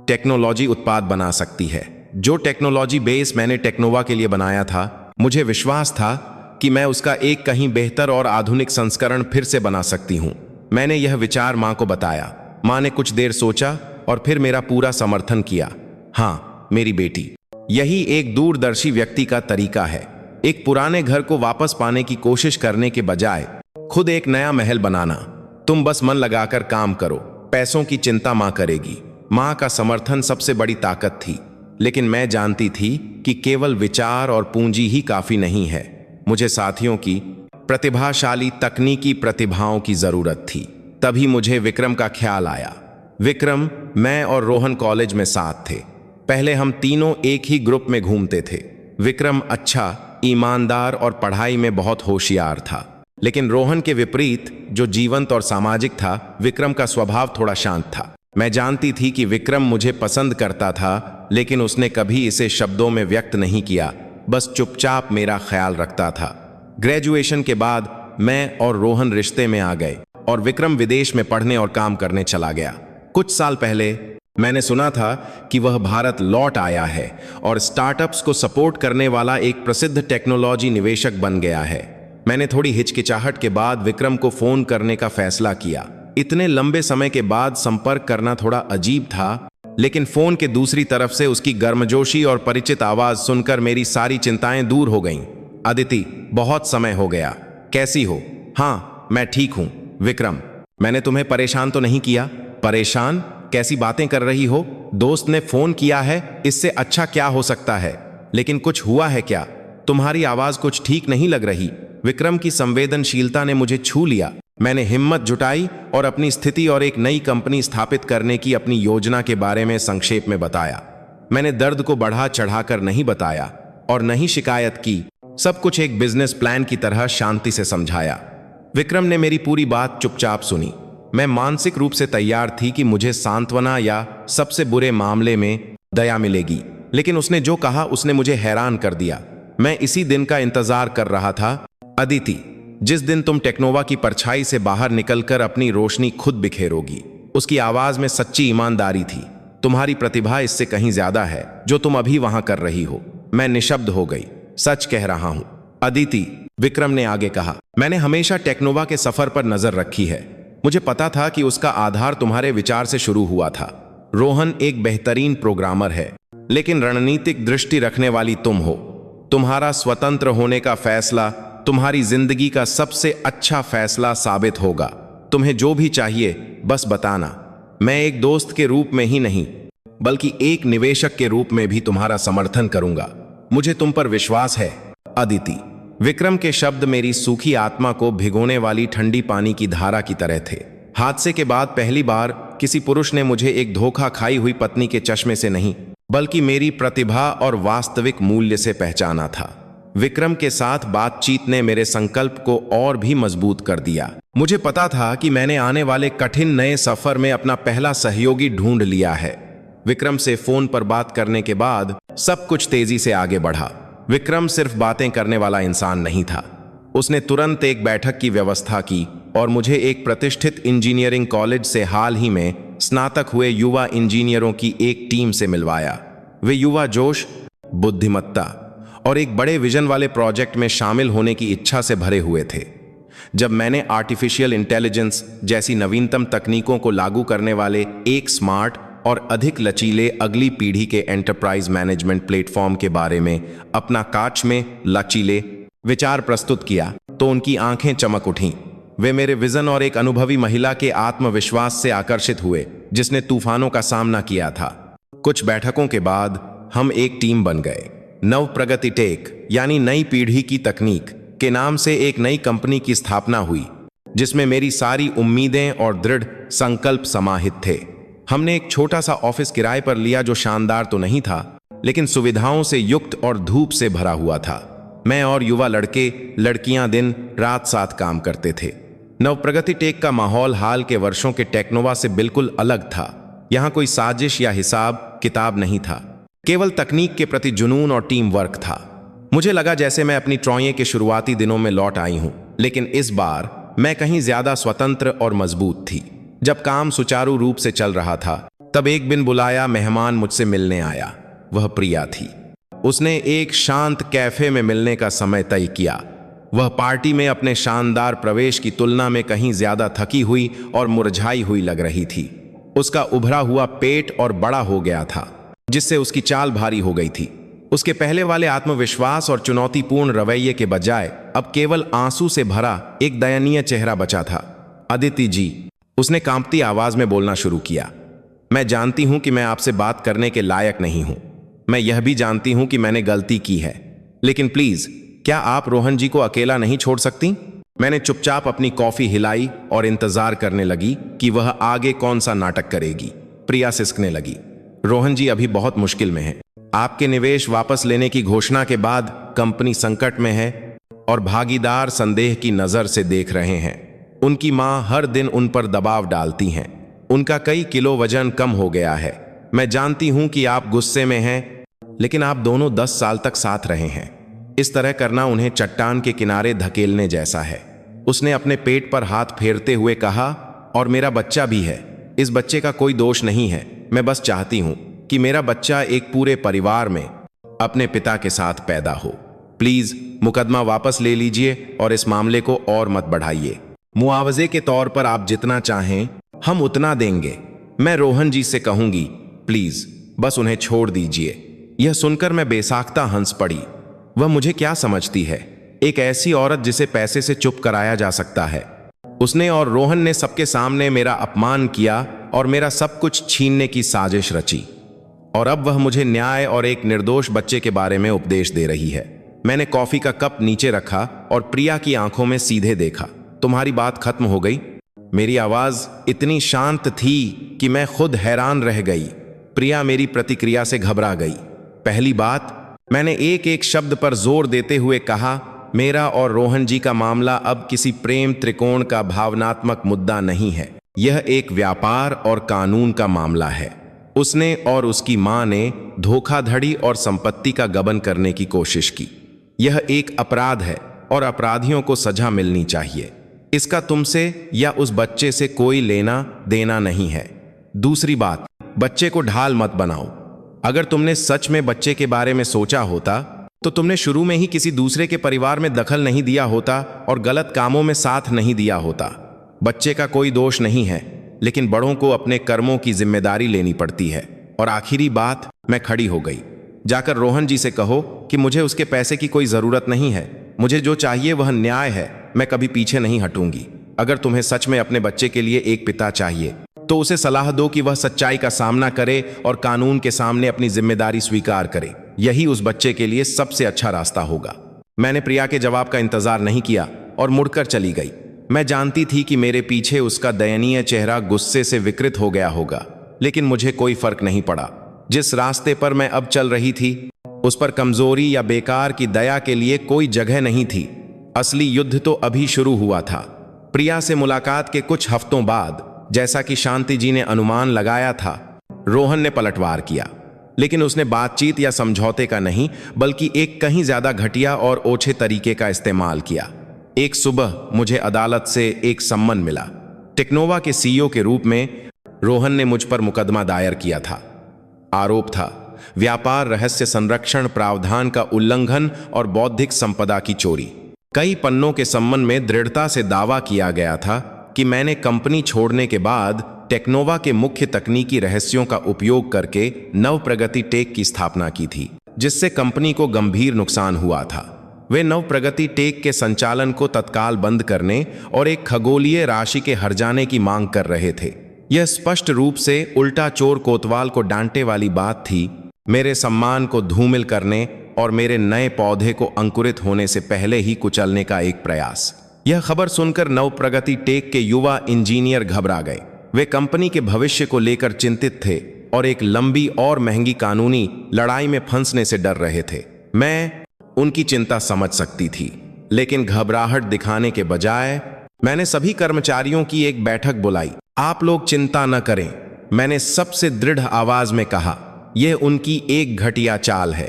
टेक्नोलॉजी उत्पाद बना सकती है। जो टेक्नोलॉजी बेस मैंने टेक्नोवा के लिए बनाया था, मुझे विश्वास था कि मैं उसका एक कहीं बेहतर और आधुनिक संस्करण फिर से बना सकती हूँ। मैंने यह विचार माँ को बताया। माँ ने कुछ देर सोचा और फिर मेरा पूरा समर्थन किया। हाँ मेरी बेटी, यही एक दूरदर्शी व्यक्ति का तरीका है। एक पुराने घर को वापस पाने की कोशिश करने के बजाय खुद एक नया महल बनाना। तुम बस मन लगाकर काम करो, पैसों की चिंता माँ करेगी। माँ का समर्थन सबसे बड़ी ताकत थी, लेकिन मैं जानती थी कि केवल विचार और पूंजी ही काफी नहीं है। मुझे साथियों की, प्रतिभाशाली तकनीकी प्रतिभाओं की जरूरत थी। तभी मुझे विक्रम का ख्याल आया। विक्रम, मैं और रोहन कॉलेज में साथ थे। पहले हम तीनों एक ही ग्रुप में घूमते थे। विक्रम अच्छा, ईमानदार और पढ़ाई में बहुत होशियार था, लेकिन रोहन के विपरीत, जो जीवंत और सामाजिक था, विक्रम का स्वभाव थोड़ा शांत था। मैं जानती थी कि विक्रम मुझे पसंद करता था, लेकिन उसने कभी इसे शब्दों में व्यक्त नहीं किया, बस चुपचाप मेरा ख्याल रखता था। ग्रेजुएशन के बाद मैं और रोहन रिश्ते में आ गए और विक्रम विदेश में पढ़ने और काम करने चला गया। कुछ साल पहले मैंने सुना था कि वह भारत लौट आया है और स्टार्टअप्स को सपोर्ट करने वाला एक प्रसिद्ध टेक्नोलॉजी निवेशक बन गया है। मैंने थोड़ी हिचकिचाहट के बाद विक्रम को फोन करने का फैसला किया। इतने लंबे समय के बाद संपर्क करना थोड़ा अजीब था, लेकिन फोन के दूसरी तरफ से उसकी गर्मजोशी और परिचित आवाज सुनकर मेरी सारी चिंताएं दूर हो गईं। अदिति, बहुत समय हो गया, कैसी हो? हाँ मैं ठीक हूं। विक्रम, मैंने तुम्हें परेशान तो नहीं किया? परेशान? कैसी बातें कर रही हो? दोस्त ने फोन किया है, इससे अच्छा क्या हो सकता है? लेकिन कुछ हुआ है क्या? तुम्हारी आवाज कुछ ठीक नहीं लग रही। विक्रम की संवेदनशीलता ने मुझे छू लिया। मैंने हिम्मत जुटाई और अपनी स्थिति और एक नई कंपनी स्थापित करने की अपनी योजना के बारे में संक्षेप में बताया। मैंने दर्द को बढ़ा चढ़ाकर नहीं बताया और नहीं शिकायत की। सब कुछ एक बिजनेस प्लान की तरह शांति से समझाया। विक्रम ने मेरी पूरी बात चुपचाप सुनी। मैं मानसिक रूप से तैयार थी कि मुझे सांत्वना या सबसे बुरे मामले में दया मिलेगी, लेकिन उसने जो कहा उसने मुझे हैरान कर दिया। मैं इसी दिन का इंतजार कर रहा था। अदिति, जिस दिन तुम टेक्नोवा की परछाई से बाहर निकलकर अपनी रोशनी खुद बिखेरोगी। उसकी आवाज में सच्ची ईमानदारी थी। तुम्हारी प्रतिभा इससे कहीं ज्यादा है जो तुम अभी वहां कर रही हो। मैं निशब्द हो गई। सच कह रहा हूं अदिति, विक्रम ने आगे कहा। मैंने हमेशा टेक्नोवा के सफर पर नजर रखी है। मुझे पता था कि उसका आधार तुम्हारे विचार से शुरू हुआ था। रोहन एक बेहतरीन प्रोग्रामर है, लेकिन रणनीतिक दृष्टि रखने वाली तुम हो। तुम्हारा स्वतंत्र होने का फैसला तुम्हारी जिंदगी का सबसे अच्छा फैसला साबित होगा। तुम्हें जो भी चाहिए बस बताना। मैं एक दोस्त के रूप में ही नहीं, बल्कि एक निवेशक के रूप में भी तुम्हारा समर्थन करूंगा। मुझे तुम पर विश्वास है अदिति। विक्रम के शब्द मेरी सूखी आत्मा को भिगोने वाली ठंडी पानी की धारा की तरह थे। हादसे के बाद पहली बार किसी पुरुष ने मुझे एक धोखा खाई हुई पत्नी के चश्मे से नहीं, बल्कि मेरी प्रतिभा और वास्तविक मूल्य से पहचाना था। विक्रम के साथ बातचीत ने मेरे संकल्प को और भी मजबूत कर दिया। मुझे पता था कि मैंने आने वाले कठिन नए सफर में अपना पहला सहयोगी ढूंढ लिया है। विक्रम से फोन पर बात करने के बाद सब कुछ तेजी से आगे बढ़ा। विक्रम सिर्फ बातें करने वाला इंसान नहीं था। उसने तुरंत एक बैठक की व्यवस्था की और मुझे एक प्रतिष्ठित इंजीनियरिंग कॉलेज से हाल ही में स्नातक हुए युवा इंजीनियरों की एक टीम से मिलवाया। वे युवा जोश, बुद्धिमत्ता और एक बड़े विजन वाले प्रोजेक्ट में शामिल होने की इच्छा से भरे हुए थे। जब मैंने आर्टिफिशियल इंटेलिजेंस जैसी नवीनतम तकनीकों को लागू करने वाले एक स्मार्ट और अधिक लचीले अगली पीढ़ी के एंटरप्राइज मैनेजमेंट प्लेटफॉर्म के बारे में अपना कांच में लचीले विचार प्रस्तुत किया, तो उनकी आंखें चमक उठीं। वे मेरे विजन और एक अनुभवी महिला के आत्मविश्वास से आकर्षित हुए, जिसने तूफानों का सामना किया था। कुछ बैठकों के बाद हम एक टीम बन गए। नव प्रगति टेक यानी नई पीढ़ी की तकनीक के नाम से एक नई कंपनी की स्थापना हुई, जिसमें मेरी सारी उम्मीदें और दृढ़ संकल्प समाहित थे। हमने एक छोटा सा ऑफिस किराए पर लिया जो शानदार तो नहीं था, लेकिन सुविधाओं से युक्त और धूप से भरा हुआ था। मैं और युवा लड़के लड़कियां दिन रात साथ काम करते थे। नवप्रगति टेक का माहौल हाल के वर्षों के टेक्नोवा से बिल्कुल अलग था। यहाँ कोई साजिश या हिसाब किताब नहीं था, केवल तकनीक के प्रति जुनून और टीम वर्क था। मुझे लगा जैसे मैं अपनी ट्रॉये के शुरुआती दिनों में लौट आई हूं, लेकिन इस बार मैं कहीं ज्यादा स्वतंत्र और मजबूत थी। जब काम सुचारू रूप से चल रहा था, तब एक बिन बुलाया मेहमान मुझसे मिलने आया। वह प्रिया थी। उसने एक शांत कैफे में मिलने का समय तय किया। वह पार्टी में अपने शानदार प्रवेश की तुलना में कहीं ज्यादा थकी हुई और मुरझाई हुई लग रही थी। उसका उभरा हुआ पेट और बड़ा हो गया था, जिससे उसकी चाल भारी हो गई थी। उसके पहले वाले आत्मविश्वास और चुनौतीपूर्ण रवैये के बजाय अब केवल आंसू से भरा एक दयनीय चेहरा बचा था। अदिति जी, उसने कांपती आवाज में बोलना शुरू किया, मैं जानती हूं कि मैं आपसे बात करने के लायक नहीं हूं। मैं यह भी जानती हूं कि मैंने गलती की है, लेकिन प्लीज क्या आप रोहन जी को अकेला नहीं छोड़ सकती? मैंने चुपचाप अपनी कॉफी हिलाई और इंतजार करने लगी कि वह आगे कौन सा नाटक करेगी। प्रिया सिसकने लगी, रोहन जी अभी बहुत मुश्किल में है। आपके निवेश वापस लेने की घोषणा के बाद कंपनी संकट में है और भागीदार संदेह की नजर से देख रहे हैं। उनकी मां हर दिन उन पर दबाव डालती हैं। उनका कई किलो वजन कम हो गया है। मैं जानती हूं कि आप गुस्से में हैं, लेकिन आप दोनों 10 साल तक साथ रहे हैं। इस तरह करना उन्हें चट्टान के किनारे धकेलने जैसा है। उसने अपने पेट पर हाथ फेरते हुए कहा, और मेरा बच्चा भी है। इस बच्चे का कोई दोष नहीं है। मैं बस चाहती हूं कि मेरा बच्चा एक पूरे परिवार में अपने पिता के साथ पैदा हो। प्लीज मुकदमा वापस ले लीजिए और इस मामले को और मत बढ़ाइए। मुआवजे के तौर पर आप जितना चाहें हम उतना देंगे। मैं रोहन जी से कहूंगी, प्लीज बस उन्हें छोड़ दीजिए। यह सुनकर मैं बेसाख्ता हंस पड़ी। वह मुझे क्या समझती है, एक ऐसी औरत जिसे पैसे से चुप कराया जा सकता है। उसने और रोहन ने सबके सामने मेरा अपमान किया और मेरा सब कुछ छीनने की साजिश रची, और अब वह मुझे न्याय और एक निर्दोष बच्चे के बारे में उपदेश दे रही है। मैंने कॉफी का कप नीचे रखा और प्रिया की आंखों में सीधे देखा। तुम्हारी बात खत्म हो गई? मेरी आवाज इतनी शांत थी कि मैं खुद हैरान रह गई। प्रिया मेरी प्रतिक्रिया से घबरा गई। पहली बात, मैंने एक एक शब्द पर जोर देते हुए कहा, मेरा और रोहन जी का मामला अब किसी प्रेम त्रिकोण का भावनात्मक मुद्दा नहीं है। यह एक व्यापार और कानून का मामला है। उसने और उसकी मां ने धोखाधड़ी और संपत्ति का गबन करने की कोशिश की। यह एक अपराध है और अपराधियों को सजा मिलनी चाहिए। इसका तुमसे या उस बच्चे से कोई लेना देना नहीं है। दूसरी बात, बच्चे को ढाल मत बनाओ। अगर तुमने सच में बच्चे के बारे में सोचा होता तो तुमने शुरू में ही किसी दूसरे के परिवार में दखल नहीं दिया होता और गलत कामों में साथ नहीं दिया होता। बच्चे का कोई दोष नहीं है, लेकिन बड़ों को अपने कर्मों की जिम्मेदारी लेनी पड़ती है। और आखिरी बात, मैं खड़ी हो गई। जाकर रोहन जी से कहो कि मुझे उसके पैसे की कोई जरूरत नहीं है। मुझे जो चाहिए वह न्याय है। मैं कभी पीछे नहीं हटूंगी। अगर तुम्हें सच में अपने बच्चे के लिए एक पिता चाहिए तो उसे सलाह दो कि वह सच्चाई का सामना करे और कानून के सामने अपनी जिम्मेदारी स्वीकार करे। यही उस बच्चे के लिए सबसे अच्छा रास्ता होगा। मैंने प्रिया के जवाब का इंतजार नहीं किया और मुड़कर चली गई। मैं जानती थी कि मेरे पीछे उसका दयनीय चेहरा गुस्से से विकृत हो गया होगा, लेकिन मुझे कोई फर्क नहीं पड़ा। जिस रास्ते पर मैं अब चल रही थी उस पर कमजोरी या बेकार की दया के लिए कोई जगह नहीं थी। असली युद्ध तो अभी शुरू हुआ था। प्रिया से मुलाकात के कुछ हफ्तों बाद, जैसा कि शांति जी ने अनुमान लगाया था, रोहन ने पलटवार किया। लेकिन उसने बातचीत या समझौते का नहीं, बल्कि एक कहीं ज्यादा घटिया और ओछे तरीके का इस्तेमाल किया। एक सुबह मुझे अदालत से एक सम्मन मिला। टेक्नोवा के सीईओ के रूप में रोहन ने मुझ पर मुकदमा दायर किया था। आरोप था व्यापार रहस्य संरक्षण प्रावधान का उल्लंघन और बौद्धिक संपदा की चोरी। कई पन्नों के सम्मन में दृढ़ता से दावा किया गया था कि मैंने कंपनी छोड़ने के बाद टेक्नोवा के मुख्य तकनीकी रहस्यों का उपयोग करके नवप्रगति टेक की स्थापना की थी, जिससे कंपनी को गंभीर नुकसान हुआ था। वे नवप्रगति टेक के संचालन को तत्काल बंद करने और एक खगोलीय राशि के हर्जाने की मांग कर रहे थे। यह स्पष्ट रूप से उल्टा चोर कोतवाल को डांटे वाली बात थी। मेरे सम्मान को धूमिल करने और मेरे नए पौधे को अंकुरित होने से पहले ही कुचलने का एक प्रयास। यह खबर सुनकर नवप्रगति टेक के युवा इंजीनियर घबरा गए। वे कंपनी के भविष्य को लेकर चिंतित थे और एक लंबी और महंगी कानूनी लड़ाई में फंसने से डर रहे थे। मैं उनकी चिंता समझ सकती थी, लेकिन घबराहट दिखाने के बजाय मैंने सभी कर्मचारियों की एक बैठक बुलाई। आप लोग चिंता न करें, मैंने सबसे दृढ़ आवाज में कहा। यह उनकी एक घटिया चाल है।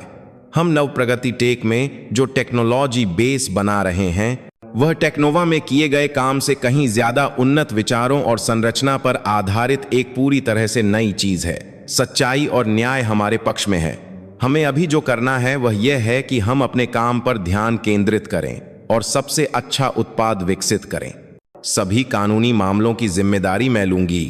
हम नव प्रगति टेक में जो टेक्नोलॉजी बेस बना रहे हैं वह टेक्नोवा में किए गए काम से कहीं ज्यादा उन्नत विचारों और संरचना पर आधारित एक पूरी तरह से नई चीज है। सच्चाई और न्याय हमारे पक्ष में है। हमें अभी जो करना है वह यह है कि हम अपने काम पर ध्यान केंद्रित करें और सबसे अच्छा उत्पाद विकसित करें। सभी कानूनी मामलों की जिम्मेदारी मैं लूंगी,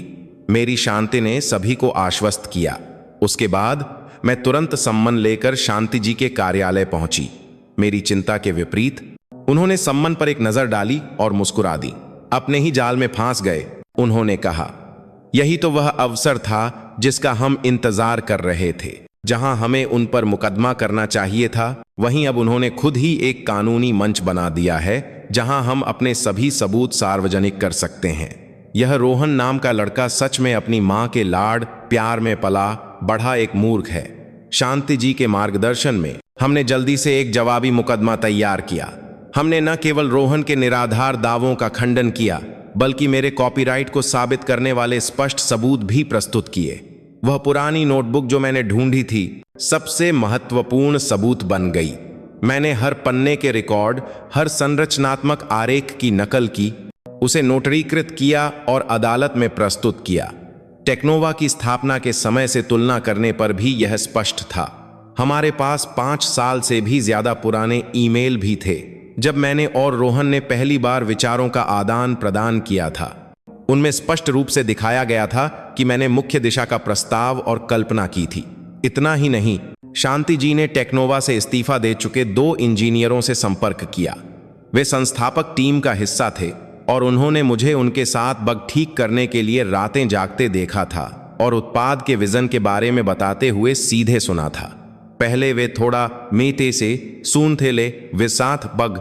मेरी शांति ने सभी को आश्वस्त किया। उसके बाद मैं तुरंत सम्मन लेकर शांति जी के कार्यालय पहुंची। मेरी चिंता के विपरीत उन्होंने सम्मन पर एक नजर डाली और मुस्कुरा दी। अपने ही जाल में फांस गए, उन्होंने कहा। यही तो वह अवसर था जिसका हम इंतजार कर रहे थे। जहां हमें उन पर मुकदमा करना चाहिए था, वहीं अब उन्होंने खुद ही एक कानूनी मंच बना दिया है जहां हम अपने सभी सबूत सार्वजनिक कर सकते हैं। यह रोहन नाम का लड़का सच में अपनी मां के लाड प्यार में पला बढ़ा एक मूर्ख है। शांति जी के मार्गदर्शन में हमने जल्दी से एक जवाबी मुकदमा तैयार किया। हमने न केवल रोहन के निराधार दावों का खंडन किया, बल्कि मेरे कॉपीराइट को साबित करने वाले स्पष्ट सबूत भी प्रस्तुत किए। वह पुरानी नोटबुक जो मैंने ढूंढी थी सबसे महत्वपूर्ण सबूत बन गई। मैंने हर पन्ने के रिकॉर्ड, हर संरचनात्मक आरेख की नकल की, उसे नोटरीकृत किया और अदालत में प्रस्तुत किया। टेक्नोवा की स्थापना के समय से तुलना करने पर भी यह स्पष्ट था। हमारे पास 5 साल से भी ज्यादा पुराने ईमेल भी थे जब मैंने और रोहन ने पहली बार विचारों का आदान प्रदान किया था। उनमें स्पष्ट रूप से दिखाया गया था कि मैंने मुख्य दिशा का प्रस्ताव और कल्पना की थी। इतना ही नहीं, शांति जी ने टेक्नोवा से इस्तीफा दे चुके 2 इंजीनियरों से संपर्क किया। वे संस्थापक टीम का हिस्सा थे और उन्होंने मुझे उनके साथ बग ठीक करने के लिए रातें जागते देखा था और उत्पाद के विजन के बारे में बताते हुए सीधे सुना था। पहले वे थोड़ा मेते से सूनते ले वे साथ बग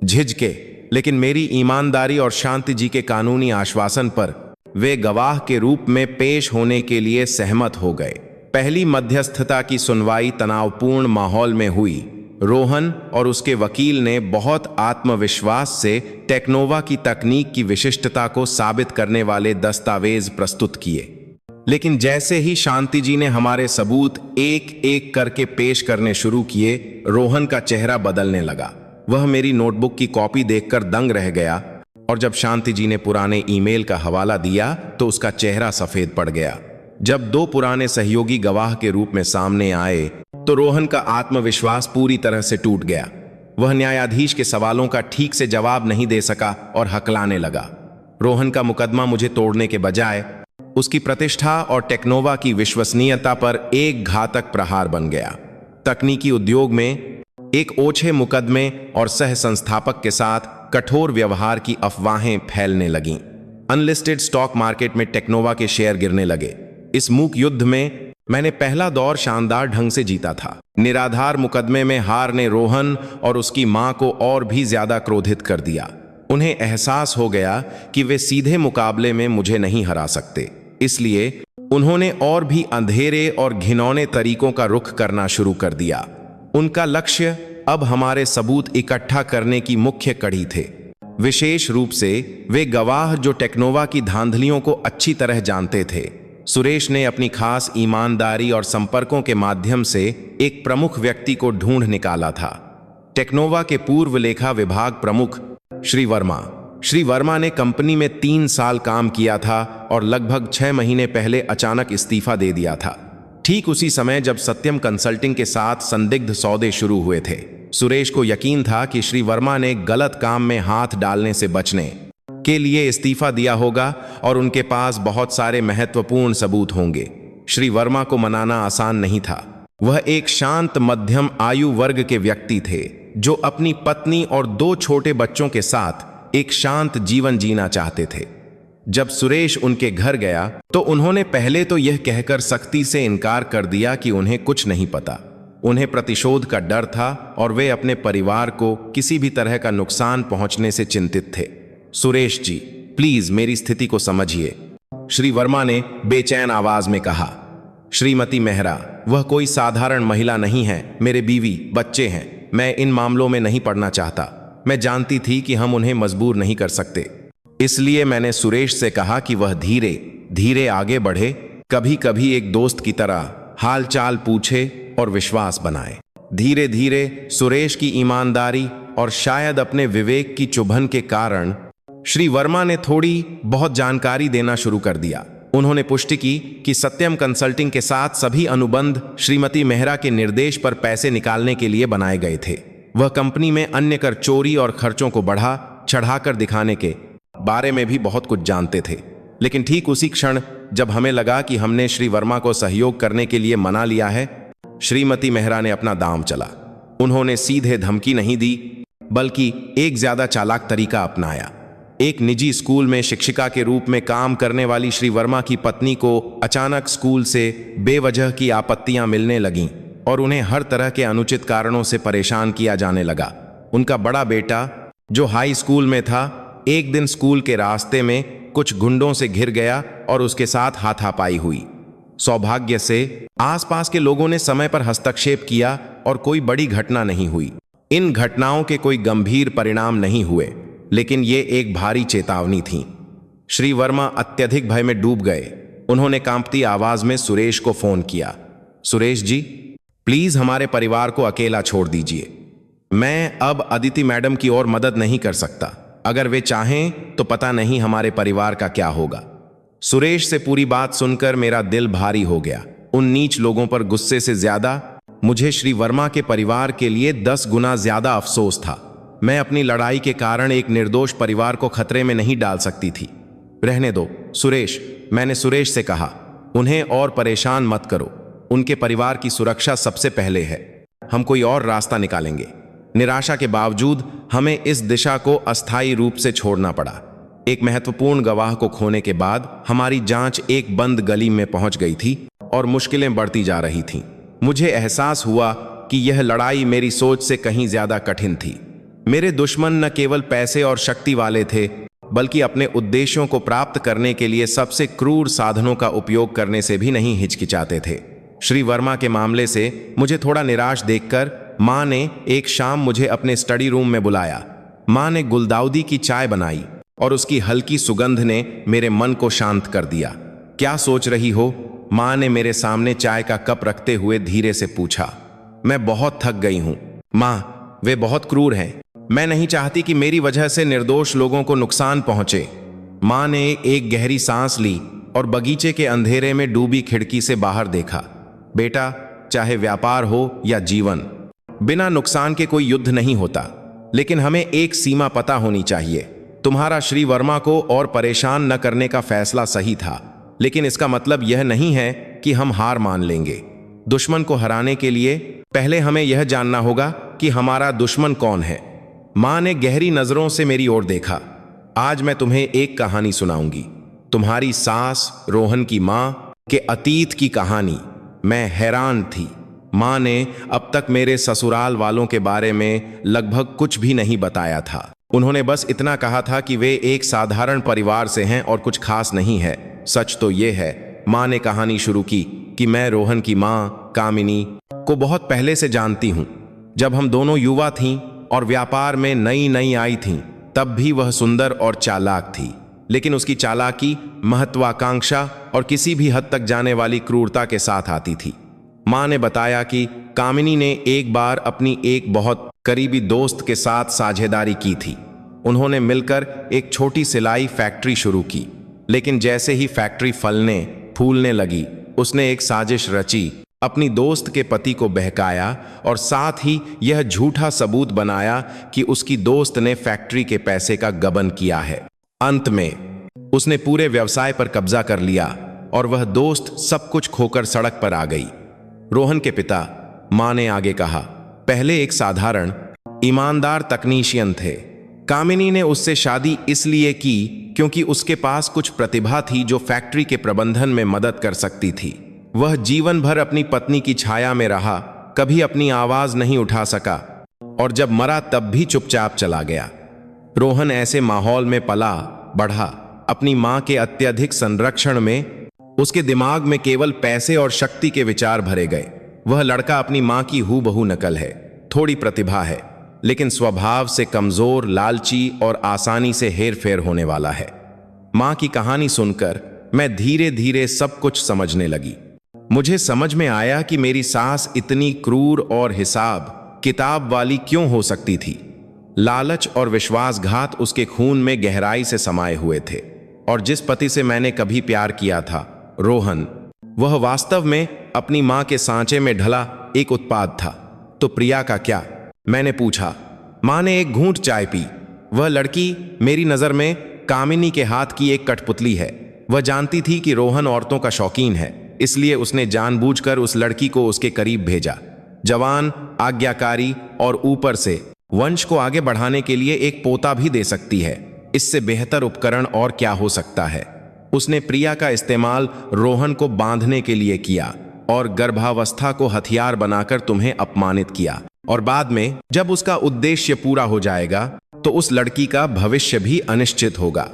झिझके, लेकिन मेरी ईमानदारी और शांति जी के कानूनी आश्वासन पर वे गवाह के रूप में पेश होने के लिए सहमत हो गए। पहली मध्यस्थता की सुनवाई तनावपूर्ण माहौल में हुई। रोहन और उसके वकील ने बहुत आत्मविश्वास से टेक्नोवा की तकनीक की विशिष्टता को साबित करने वाले दस्तावेज प्रस्तुत किए। लेकिन जैसे ही शांति जी ने हमारे सबूत एक एक करके पेश करने शुरू किए, रोहन का चेहरा बदलने लगा। वह मेरी नोटबुक की कॉपी देखकर दंग रह गया और जब शांति जी ने पुराने ईमेल का हवाला दिया तो उसका चेहरा सफेद पड़ गया। जब 2 पुराने सहयोगी गवाह के रूप में सामने आए तो रोहन का आत्मविश्वास पूरी तरह से टूट गया। वह न्यायाधीश के सवालों का ठीक से जवाब नहीं दे सका और हकलाने लगा। रोहन का मुकदमा मुझे तोड़ने के बजाय उसकी प्रतिष्ठा और टेक्नोवा की विश्वसनीयता पर एक घातक प्रहार बन गया। तकनीकी उद्योग में एक ओछे मुकदमे और सह संस्थापक के साथ कठोर व्यवहार की अफवाहें फैलने लगीं। अनलिस्टेड स्टॉक मार्केट में टेक्नोवा के शेयर गिरने लगे। इस मूक युद्ध में मैंने पहला दौर शानदार ढंग से जीता था। निराधार मुकदमे में हार ने रोहन और उसकी मां को और भी ज्यादा क्रोधित कर दिया। उन्हें एहसास हो गया कि वे सीधे मुकाबले में मुझे नहीं हरा सकते, इसलिए उन्होंने और भी अंधेरे और घिनौने तरीकों का रुख करना शुरू कर दिया। उनका लक्ष्य अब हमारे सबूत इकट्ठा करने की मुख्य कड़ी थे। विशेष रूप से वे गवाह जो टेक्नोवा की धांधलियों को अच्छी तरह जानते थे। सुरेश ने अपनी खास ईमानदारी और संपर्कों के माध्यम से एक प्रमुख व्यक्ति को ढूंढ निकाला था। टेक्नोवा के पूर्व लेखा विभाग प्रमुख श्री वर्मा ने कंपनी में 3 साल काम किया था और लगभग 6 महीने पहले अचानक इस्तीफा दे दिया था। ठीक उसी समय जब सत्यम कंसल्टिंग के साथ संदिग्ध सौदे शुरू हुए थे। सुरेश को यकीन था कि श्री वर्मा ने गलत काम में हाथ डालने से बचने के लिए इस्तीफा दिया होगा और उनके पास बहुत सारे महत्वपूर्ण सबूत होंगे। श्री वर्मा को मनाना आसान नहीं था। वह एक शांत मध्यम आयु वर्ग के व्यक्ति थे जो अपनी पत्नी और 2 छोटे बच्चों के साथ एक शांत जीवन जीना चाहते थे। जब सुरेश उनके घर गया तो उन्होंने पहले तो यह कहकर सख्ती से इनकार कर दिया कि उन्हें कुछ नहीं पता। उन्हें प्रतिशोध का डर था और वे अपने परिवार को किसी भी तरह का नुकसान पहुंचने से चिंतित थे। सुरेश जी, प्लीज मेरी स्थिति को समझिए, श्री वर्मा ने बेचैन आवाज में कहा। श्रीमती मेहरा, वह कोई साधारण महिला नहीं है। मेरे बीवी बच्चे हैं। मैं इन मामलों में नहीं पड़ना चाहता। मैं जानती थी कि हम उन्हें मजबूर नहीं कर सकते, इसलिए मैंने सुरेश से कहा कि वह धीरे धीरे आगे बढ़े, कभी कभी एक दोस्त की तरह हालचाल पूछे और विश्वास बनाए। धीरे धीरे सुरेश की ईमानदारी और शायद अपने विवेक की चुभन के कारण श्री वर्मा ने थोड़ी बहुत जानकारी देना शुरू कर दिया। उन्होंने पुष्टि की कि सत्यम कंसल्टिंग के साथ सभी अनुबंध श्रीमती मेहरा के निर्देश पर पैसे निकालने के लिए बनाए गए थे। वह कंपनी में अन्य कर चोरी और खर्चों को बढ़ा चढ़ाकर दिखाने के बारे में भी बहुत कुछ जानते थे। लेकिन ठीक उसी क्षण जब हमें लगा कि हमने श्री वर्मा को सहयोग करने के लिए मना लिया है, श्रीमती मेहरा ने अपना दांव चला। उन्होंने सीधे धमकी नहीं दी, बल्कि एक ज्यादा चालाक तरीका अपनाया। एक निजी स्कूल में शिक्षिका के रूप में काम करने वाली श्री वर्मा की पत्नी को अचानक स्कूल से बेवजह की आपत्तियां मिलने लगीं और उन्हें हर तरह के अनुचित कारणों से परेशान किया जाने लगा। उनका बड़ा बेटा, जो हाई स्कूल में था, एक दिन स्कूल के रास्ते में कुछ गुंडों से घिर गया और उसके साथ हाथापाई हुई। सौभाग्य से आसपास के लोगों ने समय पर हस्तक्षेप किया और कोई बड़ी घटना नहीं हुई। इन घटनाओं के कोई गंभीर परिणाम नहीं हुए, लेकिन ये एक भारी चेतावनी थी। श्री वर्मा अत्यधिक भय में डूब गए। उन्होंने कांपती आवाज में सुरेश को फोन किया। सुरेश जी, प्लीज हमारे परिवार को अकेला छोड़ दीजिए। मैं अब अदिति मैडम की और मदद नहीं कर सकता। अगर वे चाहें तो पता नहीं हमारे परिवार का क्या होगा। सुरेश से पूरी बात सुनकर मेरा दिल भारी हो गया। उन नीच लोगों पर गुस्से से ज्यादा मुझे श्री वर्मा के परिवार के लिए 10 गुना ज्यादा अफसोस था। मैं अपनी लड़ाई के कारण एक निर्दोष परिवार को खतरे में नहीं डाल सकती थी। रहने दो सुरेश, मैंने सुरेश से कहा। उन्हें और परेशान मत करो। उनके परिवार की सुरक्षा सबसे पहले है। हम कोई और रास्ता निकालेंगे। निराशा के बावजूद हमें इस दिशा को अस्थायी रूप से छोड़ना पड़ा। एक महत्वपूर्ण गवाह को खोने के बाद हमारी जांच एक बंद गली में पहुंच गई थी और मुश्किलें बढ़ती जा रही थीं। मुझे एहसास हुआ कि यह लड़ाई मेरी सोच से कहीं ज्यादा कठिन थी। मेरे दुश्मन न केवल पैसे और शक्ति वाले थे, बल्कि अपने उद्देश्यों को प्राप्त करने के लिए सबसे क्रूर साधनों का उपयोग करने से भी नहीं हिचकिचाते थे। श्री वर्मा के मामले से मुझे थोड़ा निराश देखकर माँ ने एक शाम मुझे अपने स्टडी रूम में बुलाया। माँ ने गुलदाउदी की चाय बनाई और उसकी हल्की सुगंध ने मेरे मन को शांत कर दिया। क्या सोच रही हो? माँ ने मेरे सामने चाय का कप रखते हुए धीरे से पूछा। मैं बहुत थक गई हूँ माँ, वे बहुत क्रूर हैं। मैं नहीं चाहती कि मेरी वजह से निर्दोष लोगों को नुकसान पहुंचे। माँ ने एक गहरी सांस ली और बगीचे के अंधेरे में डूबी खिड़की से बाहर देखा। बेटा, चाहे व्यापार हो या जीवन, बिना नुकसान के कोई युद्ध नहीं होता, लेकिन हमें एक सीमा पता होनी चाहिए। तुम्हारा श्री वर्मा को और परेशान न करने का फैसला सही था, लेकिन इसका मतलब यह नहीं है कि हम हार मान लेंगे। दुश्मन को हराने के लिए पहले हमें यह जानना होगा कि हमारा दुश्मन कौन है। माँ ने गहरी नजरों से मेरी ओर देखा। आज मैं तुम्हें एक कहानी सुनाऊंगी, तुम्हारी सास रोहन की माँ के अतीत की कहानी। मैं हैरान थी। माँ ने अब तक मेरे ससुराल वालों के बारे में लगभग कुछ भी नहीं बताया था। उन्होंने बस इतना कहा था कि वे एक साधारण परिवार से हैं और कुछ खास नहीं है। सच तो ये है, माँ ने कहानी शुरू की, कि मैं रोहन की माँ कामिनी को बहुत पहले से जानती हूँ। जब हम दोनों युवा थीं और व्यापार में नई नई आई थीं, तब भी वह सुंदर और चालाक थी। लेकिन उसकी चालाकी महत्वाकांक्षा और किसी भी हद तक जाने वाली क्रूरता के साथ आती थी। माँ ने बताया कि कामिनी ने एक बार अपनी एक बहुत करीबी दोस्त के साथ साझेदारी की थी। उन्होंने मिलकर एक छोटी सिलाई फैक्ट्री शुरू की, लेकिन जैसे ही फैक्ट्री फलने फूलने लगी, उसने एक साजिश रची, अपनी दोस्त के पति को बहकाया और साथ ही यह झूठा सबूत बनाया कि उसकी दोस्त ने फैक्ट्री के पैसे का गबन किया है। अंत में उसने पूरे व्यवसाय पर कब्जा कर लिया और वह दोस्त सब कुछ खोकर सड़क पर आ गई। रोहन के पिता, माँ ने आगे कहा, पहले एक साधारण ईमानदार तकनीशियन थे। कामिनी ने उससे शादी इसलिए की क्योंकि उसके पास कुछ प्रतिभा थी जो फैक्ट्री के प्रबंधन में मदद कर सकती थी। वह जीवन भर अपनी पत्नी की छाया में रहा, कभी अपनी आवाज नहीं उठा सका और जब मरा तब भी चुपचाप चला गया। रोहन ऐसे माहौल में पला बढ़ा, अपनी मां के अत्यधिक संरक्षण में उसके दिमाग में केवल पैसे और शक्ति के विचार भरे गए। वह लड़का अपनी मां की हूबहू नकल है, थोड़ी प्रतिभा है, लेकिन स्वभाव से कमजोर, लालची और आसानी से हेरफेर होने वाला है। मां की कहानी सुनकर मैं धीरे धीरे सब कुछ समझने लगी। मुझे समझ में आया कि मेरी सास इतनी क्रूर और हिसाब किताब वाली क्यों हो सकती थी। लालच और विश्वासघात उसके खून में गहराई से समाये हुए थे। और जिस पति से मैंने कभी प्यार किया था, रोहन, वह वास्तव में अपनी मां के सांचे में ढला एक उत्पाद था। तो प्रिया का क्या? मैंने पूछा। मां ने एक घूंट चाय पी। वह लड़की मेरी नजर में कामिनी के हाथ की एक कठपुतली है। वह जानती थी कि रोहन औरतों का शौकीन है, इसलिए उसने जानबूझकर उस लड़की को उसके करीब भेजा। जवान, आज्ञाकारी और ऊपर से वंश को आगे बढ़ाने के लिए एक पोता भी दे सकती है। इससे बेहतर उपकरण और क्या हो सकता है। उसने प्रिया का इस्तेमाल रोहन को बांधने के लिए किया और गर्भावस्था को हथियार बनाकर तुम्हें अपमानित किया। और बाद में जब उसका उद्देश्य पूरा हो जाएगा तो उस लड़की का भविष्य भी अनिश्चित होगा।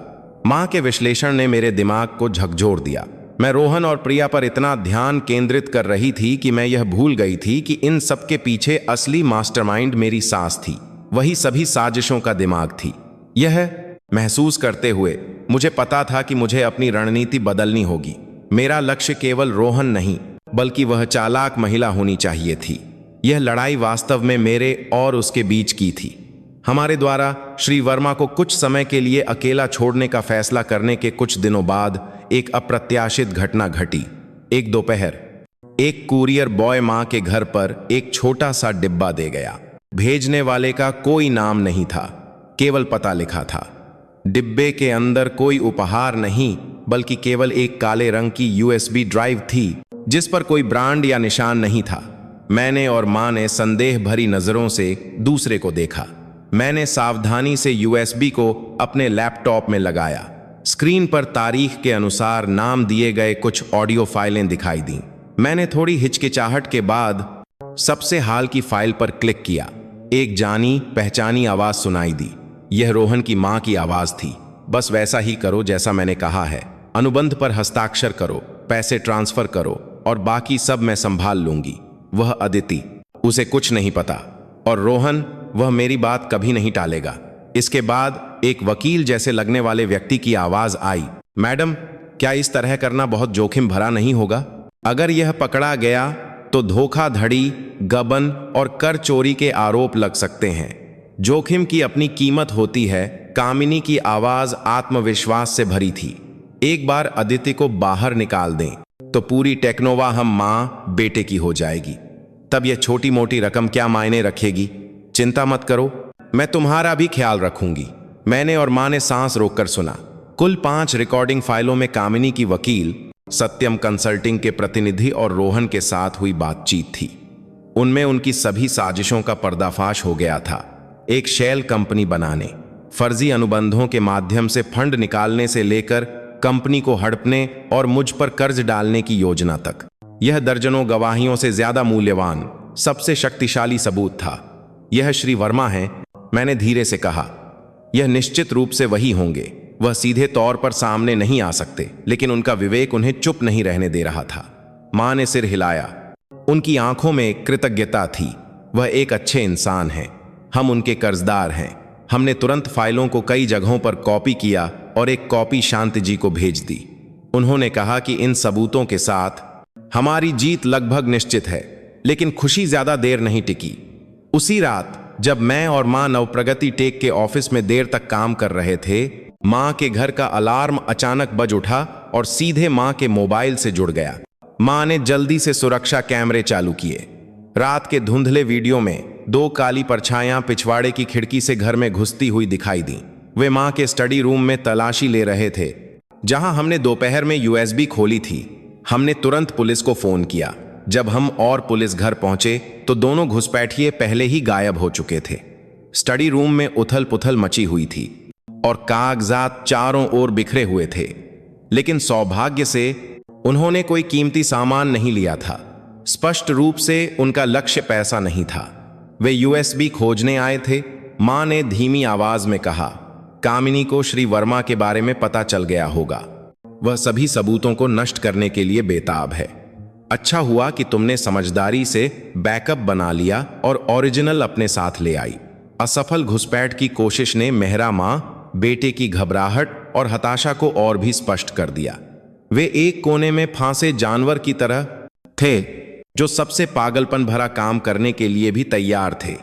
मां के विश्लेषण ने मेरे दिमाग को झकझोर दिया। मैं रोहन और प्रिया पर इतना ध्यान केंद्रित कर रही थी कि मैं यह भूल गई थी कि इन सब के पीछे असली मास्टरमाइंड मेरी सास थी। वही सभी साजिशों का दिमाग थी। यह महसूस करते हुए मुझे पता था कि मुझे अपनी रणनीति बदलनी होगी। मेरा लक्ष्य केवल रोहन नहीं, बल्कि वह चालाक महिला होनी चाहिए थी। यह लड़ाई वास्तव में मेरे और उसके बीच की थी। हमारे द्वारा श्री वर्मा को कुछ समय के लिए अकेला छोड़ने का फैसला करने के कुछ दिनों बाद एक अप्रत्याशित घटना घटी। एक दोपहर एक कुरियर बॉय मां के घर पर एक छोटा सा डिब्बा दे गया। भेजने वाले का कोई नाम नहीं था, केवल पता लिखा था। डिब्बे के अंदर कोई उपहार नहीं, बल्कि केवल एक काले रंग की USB ड्राइव थी जिस पर कोई ब्रांड या निशान नहीं था। मैंने और मां ने संदेह भरी नजरों से दूसरे को देखा। मैंने सावधानी से USB को अपने लैपटॉप में लगाया। स्क्रीन पर तारीख के अनुसार नाम दिए गए कुछ ऑडियो फाइलें दिखाई दी। मैंने थोड़ी हिचकिचाहट के बाद सबसे हाल की फाइल पर क्लिक किया। एक जानी पहचानी आवाज सुनाई दी। यह रोहन की मां की आवाज थी। बस वैसा ही करो जैसा मैंने कहा है। अनुबंध पर हस्ताक्षर करो, पैसे ट्रांसफर करो और बाकी सब मैं संभाल लूंगी। वह अदिति, उसे कुछ नहीं पता। और रोहन, वह मेरी बात कभी नहीं टालेगा। इसके बाद एक वकील जैसे लगने वाले व्यक्ति की आवाज आई। मैडम, क्या इस तरह करना बहुत जोखिम भरा नहीं होगा? अगर यह पकड़ा गया तो धोखाधड़ी, गबन और कर चोरी के आरोप लग सकते हैं। जोखिम की अपनी कीमत होती है। कामिनी की आवाज आत्मविश्वास से भरी थी। एक बार अदिति को बाहर निकाल दें तो पूरी टेक्नोवा हम मां बेटे की हो जाएगी। तब यह छोटी मोटी रकम क्या मायने रखेगी? चिंता मत करो, मैं तुम्हारा भी ख्याल रखूंगी। मैंने और मां ने सांस रोककर सुना। कुल 5 रिकॉर्डिंग फाइलों में कामिनी की वकील, सत्यम कंसल्टिंग के प्रतिनिधि और रोहन के साथ हुई बातचीत थी। उनमें उनकी सभी साजिशों का पर्दाफाश हो गया था। एक शेल कंपनी बनाने, फर्जी अनुबंधों के माध्यम से फंड निकालने से लेकर कंपनी को हड़पने और मुझ पर कर्ज डालने की योजना तक। यह दर्जनों गवाहियों से ज्यादा मूल्यवान, सबसे शक्तिशाली सबूत था। यह श्री वर्मा हैं, मैंने धीरे से कहा। यह निश्चित रूप से वही होंगे। वह सीधे तौर पर सामने नहीं आ सकते, लेकिन उनका विवेक उन्हें चुप नहीं रहने दे रहा था। मां ने सिर हिलाया। उनकी आंखों में कृतज्ञता थी। वह एक अच्छे इंसान हैं। हम उनके कर्जदार हैं। हमने तुरंत फाइलों को कई जगहों पर कॉपी किया और एक कॉपी शांति जी को भेज दी। उन्होंने कहा कि इन सबूतों के साथ हमारी जीत लगभग निश्चित है। लेकिन खुशी ज्यादा देर नहीं टिकी। उसी रात जब मैं और मां नवप्रगति टेक के ऑफिस में देर तक काम कर रहे थे, मां के घर का अलार्म अचानक बज उठा और सीधे मां के मोबाइल से जुड़ गया। मां ने जल्दी से सुरक्षा कैमरे चालू किए। रात के धुंधले वीडियो में 2 काली परछाइयां पिछवाड़े की खिड़की से घर में घुसती हुई दिखाई दी। वे मां के स्टडी रूम में तलाशी ले रहे थे, जहां हमने दोपहर में USB खोली थी। हमने तुरंत पुलिस को फोन किया। जब हम और पुलिस घर पहुंचे तो दोनों घुसपैठिए पहले ही गायब हो चुके थे। स्टडी रूम में उथल पुथल मची हुई थी और कागजात चारों ओर बिखरे हुए थे। लेकिन सौभाग्य से उन्होंने कोई कीमती सामान नहीं लिया था। स्पष्ट रूप से उनका लक्ष्य पैसा नहीं था। वे USB खोजने आए थे। मां ने धीमी आवाज में कहा, कामिनी को श्री वर्मा के बारे में पता चल गया होगा। वह सभी सबूतों को नष्ट करने के लिए बेताब है। अच्छा हुआ कि तुमने समझदारी से बैकअप बना लिया और ओरिजिनल अपने साथ ले आई। असफल घुसपैठ की कोशिश ने मेहरा मां बेटे की घबराहट और हताशा को और भी स्पष्ट कर दिया। वे एक कोने में फांसे जानवर की तरह थे जो सबसे पागलपन भरा काम करने के लिए भी तैयार थे।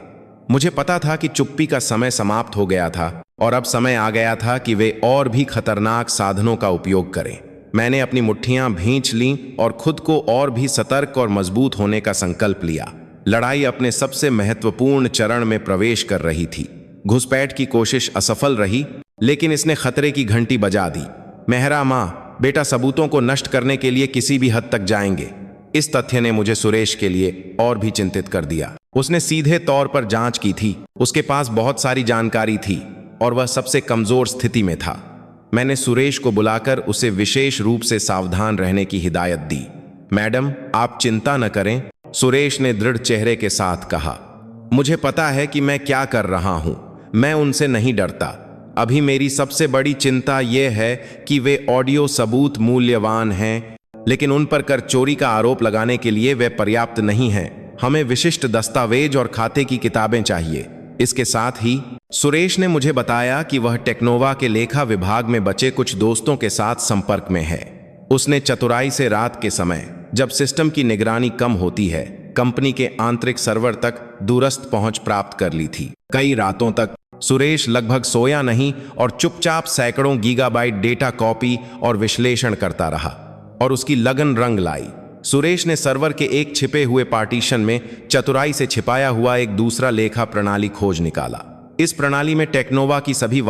मुझे पता था कि चुप्पी का समय समाप्त हो गया था और अब समय आ गया था कि वे और भी खतरनाक साधनों का उपयोग करें। मैंने अपनी मुट्ठियां भींच लीं और खुद को और भी सतर्क और मजबूत होने का संकल्प लिया। लड़ाई अपने सबसे महत्वपूर्ण चरण में प्रवेश कर रही थी। घुसपैठ की कोशिश असफल रही, लेकिन इसने खतरे की घंटी बजा दी। मेहरा माँ, बेटा सबूतों को नष्ट करने के लिए किसी भी हद तक जाएंगे। इस तथ्य ने मुझे सुरेश के लिए और भी चिंतित कर दिया। उसने सीधे तौर पर जांच की थी, उसके पास बहुत सारी जानकारी थी और वह सबसे कमजोर स्थिति में था। मैंने सुरेश को बुलाकर उसे विशेष रूप से सावधान रहने की हिदायत दी। मैडम, आप चिंता न करें, सुरेश ने दृढ़ चेहरे के साथ कहा। मुझे पता है कि मैं क्या कर रहा हूं, मैं उनसे नहीं डरता। अभी मेरी सबसे बड़ी चिंता यह है कि वे ऑडियो सबूत मूल्यवान हैं, लेकिन उन पर कर चोरी का आरोप लगाने के लिए वे पर्याप्त नहीं हैं। हमें विशिष्ट दस्तावेज और खाते की किताबें चाहिए। इसके साथ ही सुरेश ने मुझे बताया कि वह टेक्नोवा के लेखा विभाग में बचे कुछ दोस्तों के साथ संपर्क में है। उसने चतुराई से रात के समय, जब सिस्टम की निगरानी कम होती है, कंपनी के आंतरिक सर्वर तक दूरस्थ पहुंच प्राप्त कर ली थी। कई रातों तक सुरेश लगभग सोया नहीं और चुपचाप सैकड़ों गीगाबाइट डेटा कॉपी और विश्लेषण करता रहा और उसकी लगन रंग लाई। सुरेश ने सर्वर के एक छिपे हुए पार्टीशन में चतुराई से छिपाया हुआ एक दूसरा लेखा प्रणाली खोज निकाला। इस प्रणाली में टेक्नोवा की सभी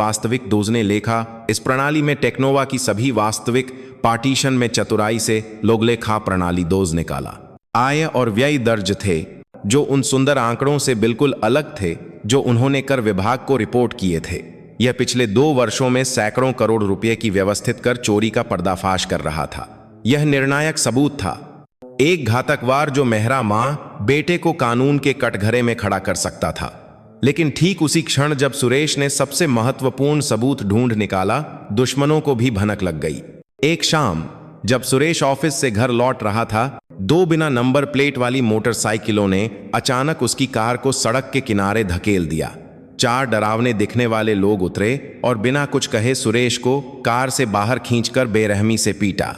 वास्तविक पार्टीशन में चतुराई से लोगलेखा प्रणाली दोज निकाला। आय और व्यय दर्ज थे, जो उन सुंदर आंकड़ों से बिल्कुल अलग थे जो उन्होंने कर विभाग को रिपोर्ट किए थे। यह पिछले 2 वर्षों में सैकड़ों करोड़ रुपए की व्यवस्थित कर चोरी का पर्दाफाश कर रहा था। यह निर्णायक सबूत था, एक घातकवार जो मेहरा माँ बेटे को कानून के कटघरे में खड़ा कर सकता था। लेकिन ठीक उसी क्षण जब सुरेश ने सबसे महत्वपूर्ण सबूत ढूंढ निकाला, दुश्मनों को भी भनक लग गई। एक शाम जब सुरेश ऑफिस से घर लौट रहा था, 2 बिना नंबर प्लेट वाली मोटरसाइकिलों ने अचानक उसकी कार को सड़क के किनारे धकेल दिया। 4 डरावने दिखने वाले लोग उतरे और बिना कुछ कहे सुरेश को कार से बाहर खींचकर बेरहमी से पीटा।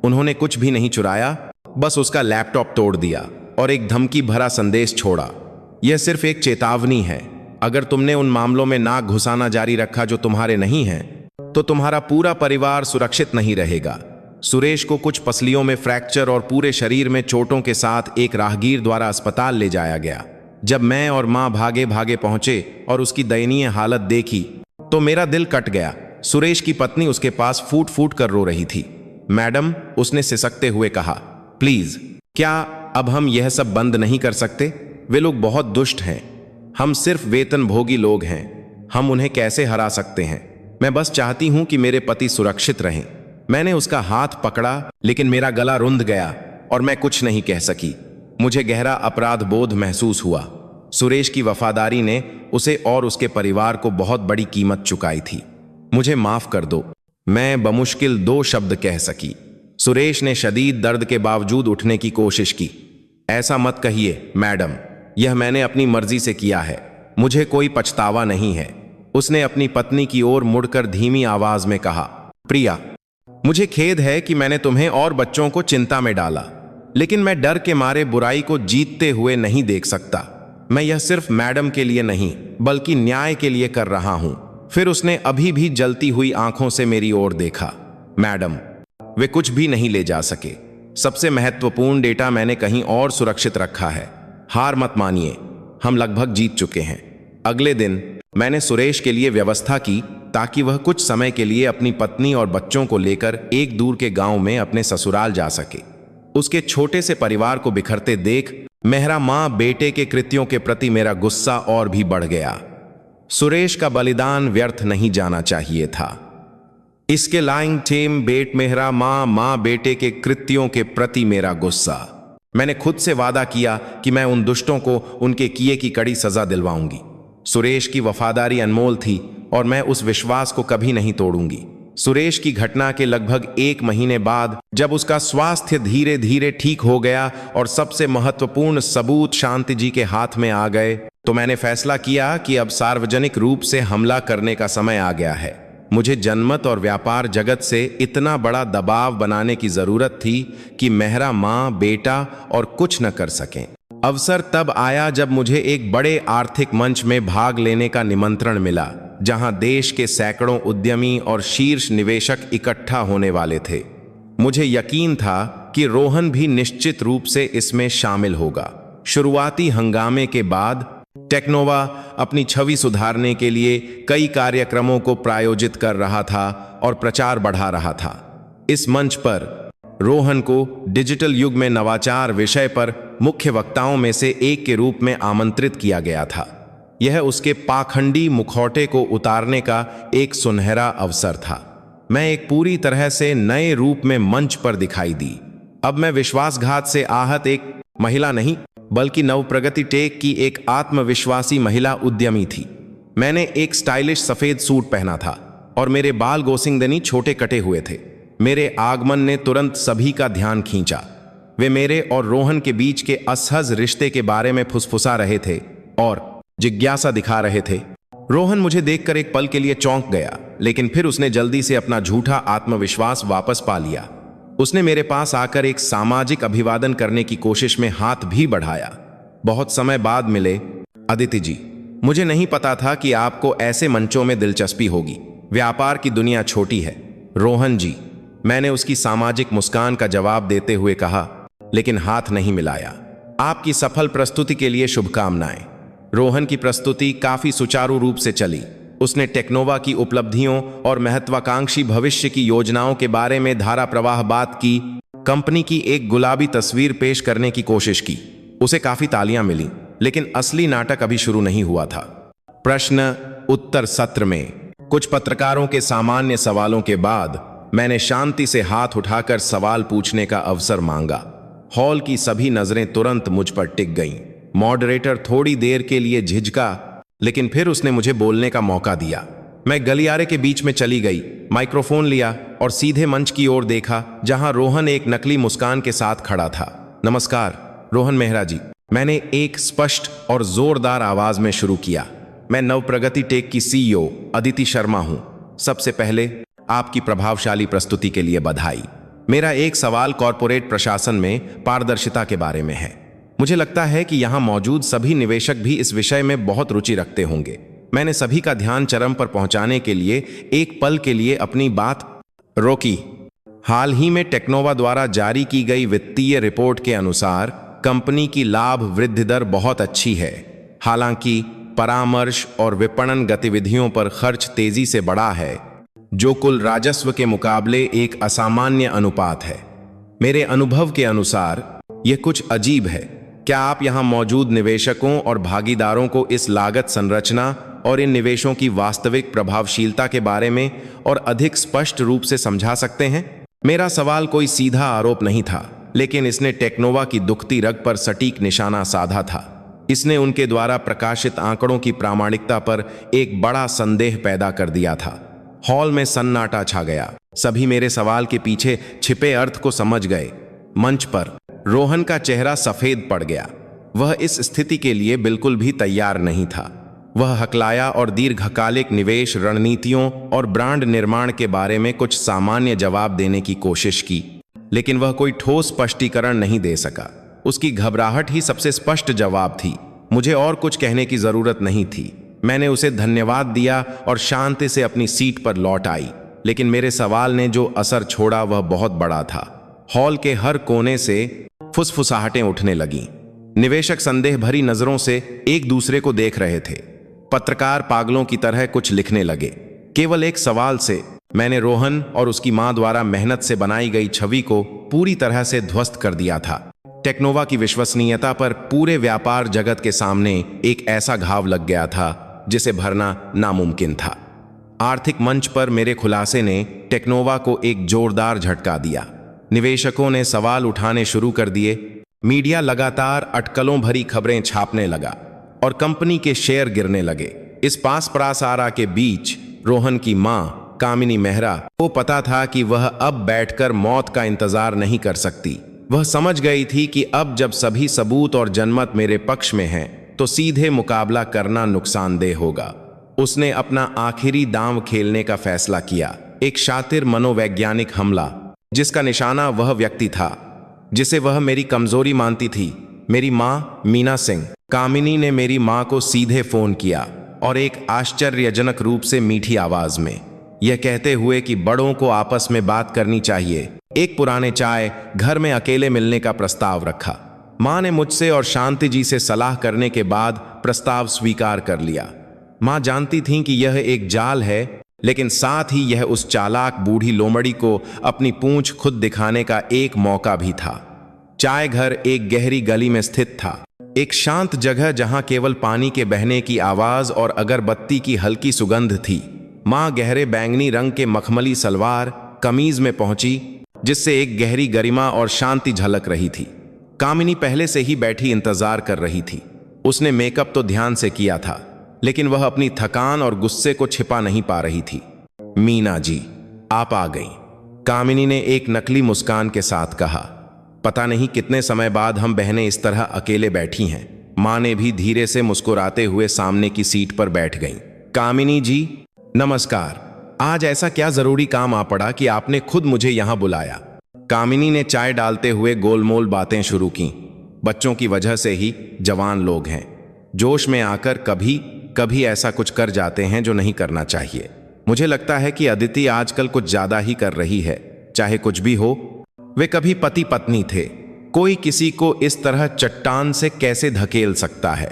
उन्होंने कुछ भी नहीं चुराया, बस उसका लैपटॉप तोड़ दिया और एक धमकी भरा संदेश छोड़ा। यह सिर्फ एक चेतावनी है, अगर तुमने उन मामलों में नाक घुसाना जारी रखा जो तुम्हारे नहीं हैं, तो तुम्हारा पूरा परिवार सुरक्षित नहीं रहेगा। सुरेश को कुछ पसलियों में फ्रैक्चर और पूरे शरीर में चोटों के साथ एक राहगीर द्वारा अस्पताल ले जाया गया। जब मैं और मां भागे भागे पहुंचे और उसकी दयनीय हालत देखी तो मेरा दिल कट गया। सुरेश की पत्नी उसके पास फूट फूट कर रो रही थी। मैडम, उसने सिसकते हुए कहा, प्लीज, क्या अब हम यह सब बंद नहीं कर सकते? वे लोग बहुत दुष्ट हैं। हम सिर्फ वेतनभोगी लोग हैं। हम उन्हें कैसे हरा सकते हैं? मैं बस चाहती हूं कि मेरे पति सुरक्षित रहें। मैंने उसका हाथ पकड़ा, लेकिन मेरा गला रुंध गया और मैं कुछ नहीं कह सकी। मुझे गहरा अपराध बोध महसूस हुआ। सुरेश की वफादारी ने उसे और उसके परिवार को बहुत बड़ी कीमत चुकाई थी। मुझे माफ कर दो, मैं बमुश्किल 2 शब्द कह सकी। सुरेश ने शदीद दर्द के बावजूद उठने की कोशिश की। ऐसा मत कहिए मैडम, यह मैंने अपनी मर्जी से किया है, मुझे कोई पछतावा नहीं है। उसने अपनी पत्नी की ओर मुड़कर धीमी आवाज में कहा, प्रिया, मुझे खेद है कि मैंने तुम्हें और बच्चों को चिंता में डाला, लेकिन मैं डर के मारे बुराई को जीतते हुए नहीं देख सकता। मैं यह सिर्फ मैडम के लिए नहीं, बल्कि न्याय के लिए कर रहा हूं। फिर उसने अभी भी जलती हुई आंखों से मेरी ओर देखा। मैडम, वे कुछ भी नहीं ले जा सके। सबसे महत्वपूर्ण डेटा मैंने कहीं और सुरक्षित रखा है। हार मत मानिए, हम लगभग जीत चुके हैं। अगले दिन मैंने सुरेश के लिए व्यवस्था की ताकि वह कुछ समय के लिए अपनी पत्नी और बच्चों को लेकर एक दूर के गांव में अपने ससुराल जा सके। उसके छोटे से परिवार को बिखरते देख मेहरा मां बेटे के कृत्यों के प्रति मेरा गुस्सा और भी बढ़ गया। सुरेश का बलिदान व्यर्थ नहीं जाना चाहिए था। इसके लाइंग टेम बेट मेहरा मां बेटे के कृत्यों के प्रति मेरा गुस्सा। मैंने खुद से वादा किया कि मैं उन दुष्टों को उनके किए की कड़ी सजा दिलवाऊंगी। सुरेश की वफादारी अनमोल थी और मैं उस विश्वास को कभी नहीं तोड़ूंगी। सुरेश की घटना के लगभग 1 महीने बाद जब उसका स्वास्थ्य धीरे धीरे ठीक हो गया और सबसे महत्वपूर्ण सबूत शांति जी के हाथ में आ गए, तो मैंने फैसला किया कि अब सार्वजनिक रूप से हमला करने का समय आ गया है। मुझे जनमत और व्यापार जगत से इतना बड़ा दबाव बनाने की जरूरत थी कि मेहरा माँ, बेटा और कुछ न कर सकें। अवसर तब आया जब मुझे एक बड़े आर्थिक मंच में भाग लेने का निमंत्रण मिला, जहां देश के सैकड़ों उद्यमी और शीर्ष निवेशक इकट्ठा होने वाले थे। मुझे यकीन था कि रोहन भी निश्चित रूप से इसमें शामिल होगा। शुरुआती हंगामे के बाद टेक्नोवा अपनी छवि सुधारने के लिए कई कार्यक्रमों को प्रायोजित कर रहा था और प्रचार बढ़ा रहा था। इस मंच पर रोहन को डिजिटल युग में नवाचार विषय पर मुख्य वक्ताओं में से एक के रूप में आमंत्रित किया गया था। यह उसके पाखंडी मुखौटे को उतारने का एक सुनहरा अवसर था। मैं एक पूरी तरह से नए रूप में मंच पर दिखाई दी। अब मैं विश्वासघात से आहत एक महिला नहीं, बल्कि नवप्रगति टेक की एक आत्मविश्वासी महिला उद्यमी थी। मैंने एक स्टाइलिश सफेद सूट पहना था और मेरे बाल गोसिंगदनी छोटे कटे हुए थे। मेरे आगमन ने तुरंत सभी का ध्यान खींचा। वे मेरे और रोहन के बीच के असहज रिश्ते के बारे में फुसफुसा रहे थे और जिज्ञासा दिखा रहे थे। रोहन मुझे देखकर एक पल के लिए चौंक गया, लेकिन फिर उसने जल्दी से अपना झूठा आत्मविश्वास वापस पा लिया। उसने मेरे पास आकर एक सामाजिक अभिवादन करने की कोशिश में हाथ भी बढ़ाया। बहुत समय बाद मिले। अदिति जी, मुझे नहीं पता था कि आपको ऐसे मंचों में दिलचस्पी होगी। व्यापार की दुनिया छोटी है। रोहन जी, मैंने उसकी सामाजिक मुस्कान का जवाब देते हुए कहा, लेकिन हाथ नहीं मिलाया। आपकी सफल प्रस्तुति के लिए शुभकामनाएं। रोहन की प्रस्तुति काफी सुचारू रूप से चली। उसने टेक्नोवा की उपलब्धियों और महत्वाकांक्षी भविष्य की योजनाओं के बारे में धारा प्रवाह बात की। कंपनी की एक गुलाबी तस्वीर पेश करने की कोशिश की। उसे काफी तालियां मिली, लेकिन असली नाटक अभी शुरू नहीं हुआ था। प्रश्न उत्तर सत्र में कुछ पत्रकारों के सामान्य सवालों के बाद मैंने शांति से हाथ उठाकर सवाल पूछने का अवसर मांगा। हॉल की सभी नजरें तुरंत मुझ पर टिक गईं। मॉडरेटर थोड़ी देर के लिए झिझका, लेकिन फिर उसने मुझे बोलने का मौका दिया। मैं गलियारे के बीच में चली गई, माइक्रोफोन लिया और सीधे मंच की ओर देखा, जहां रोहन एक नकली मुस्कान के साथ खड़ा था। नमस्कार रोहन मेहरा जी, मैंने एक स्पष्ट और जोरदार आवाज में शुरू किया। मैं नवप्रगति टेक की सीईओ अदिति शर्मा हूं। सबसे पहले आपकी प्रभावशाली प्रस्तुति के लिए बधाई। मेरा एक सवाल कॉरपोरेट प्रशासन में पारदर्शिता के बारे में है। मुझे लगता है कि यहाँ मौजूद सभी निवेशक भी इस विषय में बहुत रुचि रखते होंगे। मैंने सभी का ध्यान चरम पर पहुंचाने के लिए एक पल के लिए अपनी बात रोकी। हाल ही में टेक्नोवा द्वारा जारी की गई वित्तीय रिपोर्ट के अनुसार कंपनी की लाभ वृद्धि दर बहुत अच्छी है। हालांकि परामर्श और विपणन गतिविधियों पर खर्च तेजी से बढ़ा है, जो कुल राजस्व के मुकाबले एक असामान्य अनुपात है। मेरे अनुभव के अनुसार यह कुछ अजीब है। क्या आप यहां मौजूद निवेशकों और भागीदारों को इस लागत संरचना और इन निवेशों की वास्तविक प्रभावशीलता के बारे में और अधिक स्पष्ट रूप से समझा सकते हैं? मेरा सवाल कोई सीधा आरोप नहीं था, लेकिन इसने टेक्नोवा की दुखती रग पर सटीक निशाना साधा था। इसने उनके द्वारा प्रकाशित आंकड़ों की प्रामाणिकता पर एक बड़ा संदेह पैदा कर दिया था। हॉल में सन्नाटा छा गया। सभी मेरे सवाल के पीछे छिपे अर्थ को समझ गए। मंच पर रोहन का चेहरा सफेद पड़ गया। वह इस स्थिति के लिए बिल्कुल भी तैयार नहीं था। वह हकलाया और दीर्घकालिक निवेश रणनीतियों और ब्रांड निर्माण के बारे में कुछ सामान्य जवाब देने की कोशिश की, लेकिन वह कोई ठोस स्पष्टीकरण नहीं दे सका। उसकी घबराहट ही सबसे स्पष्ट जवाब थी। मुझे और कुछ कहने की जरूरत नहीं थी। मैंने उसे धन्यवाद दिया और शांति से अपनी सीट पर लौट आई, लेकिन मेरे सवाल ने जो असर छोड़ा वह बहुत बड़ा था। हॉल के हर कोने से फुसफुसाहटें उठने लगीं। निवेशक संदेह भरी नजरों से एक दूसरे को देख रहे थे। पत्रकार पागलों की तरह कुछ लिखने लगे। केवल एक सवाल से मैंने रोहन और उसकी मां द्वारा मेहनत से बनाई गई छवि को पूरी तरह से ध्वस्त कर दिया था। टेक्नोवा की विश्वसनीयता पर पूरे व्यापार जगत के सामने एक ऐसा घाव लग गया था जिसे भरना नामुमकिन था। आर्थिक मंच पर मेरे खुलासे ने टेक्नोवा को एक जोरदार झटका दिया। निवेशकों ने सवाल उठाने शुरू कर दिए। मीडिया लगातार अटकलों भरी खबरें छापने लगा और कंपनी के शेयर गिरने लगे। इस पास परासारा के बीच रोहन की मां कामिनी मेहरा को पता था कि वह अब बैठकर मौत का इंतजार नहीं कर सकती। वह समझ गई थी कि अब जब सभी सबूत और जनमत मेरे पक्ष में हैं, तो सीधे मुकाबला करना नुकसानदेह होगा। उसने अपना आखिरी दांव खेलने का फैसला किया, एक शातिर मनोवैज्ञानिक हमला, जिसका निशाना वह व्यक्ति था जिसे वह मेरी कमजोरी मानती थी, मेरी माँ मीना सिंह। कामिनी ने मेरी माँ को सीधे फोन किया और एक आश्चर्यजनक रूप से मीठी आवाज में यह कहते हुए कि बड़ों को आपस में बात करनी चाहिए, एक पुराने चाय घर में अकेले मिलने का प्रस्ताव रखा। माँ ने मुझसे और शांति जी से सलाह करने के बाद प्रस्ताव स्वीकार कर लिया। माँ जानती थीं कि यह एक जाल है, लेकिन साथ ही यह उस चालाक बूढ़ी लोमड़ी को अपनी पूंछ खुद दिखाने का एक मौका भी था। चाय घर एक गहरी गली में स्थित था, एक शांत जगह जहां केवल पानी के बहने की आवाज और अगरबत्ती की हल्की सुगंध थी। माँ गहरे बैंगनी रंग के मखमली सलवार कमीज में पहुंची, जिससे एक गहरी गरिमा और शांति झलक रही थी। कामिनी पहले से ही बैठी इंतजार कर रही थी। उसने मेकअप तो ध्यान से किया था, लेकिन वह अपनी थकान और गुस्से को छिपा नहीं पा रही थी। मीना जी, आप आ गईं, कामिनी ने एक नकली मुस्कान के साथ कहा। पता नहीं कितने समय बाद हम बहनें इस तरह अकेले बैठी हैं। माँ ने भी धीरे से मुस्कुराते हुए सामने की सीट पर बैठ गईं। कामिनी जी, नमस्कार। आज ऐसा क्या जरूरी काम आ पड़ा कि आपने खुद मुझे यहां बुलाया? कामिनी ने चाय डालते हुए गोलमोल बातें शुरू की। बच्चों की वजह से ही जवान लोग हैं, जोश में आकर कभी कभी ऐसा कुछ कर जाते हैं जो नहीं करना चाहिए। मुझे लगता है कि अदिति आजकल कुछ ज्यादा ही कर रही है। चाहे कुछ भी हो, वे कभी पति पत्नी थे। कोई किसी को इस तरह चट्टान से कैसे धकेल सकता है?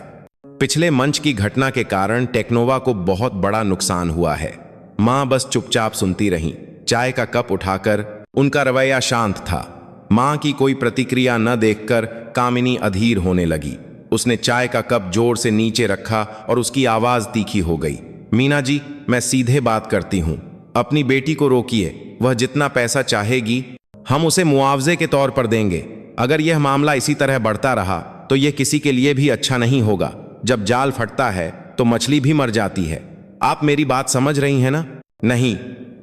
पिछले मंच की घटना के कारण टेक्नोवा को बहुत बड़ा नुकसान हुआ है। माँ बस चुपचाप सुनती रहीं, चाय का कप उठाकर। उनका रवैया शांत था। माँ की कोई प्रतिक्रिया न देखकर कामिनी अधीर होने लगी। उसने चाय का कप जोर से नीचे रखा और उसकी आवाज तीखी हो गई। मीना जी, मैं सीधे बात करती हूँ। अपनी बेटी को रोकिए। वह जितना पैसा चाहेगी हम उसे मुआवजे के तौर पर देंगे। अगर यह मामला इसी तरह बढ़ता रहा तो यह किसी के लिए भी अच्छा नहीं होगा। जब जाल फटता है तो मछली भी मर जाती है। आप मेरी बात समझ रही हैं ना? नहीं,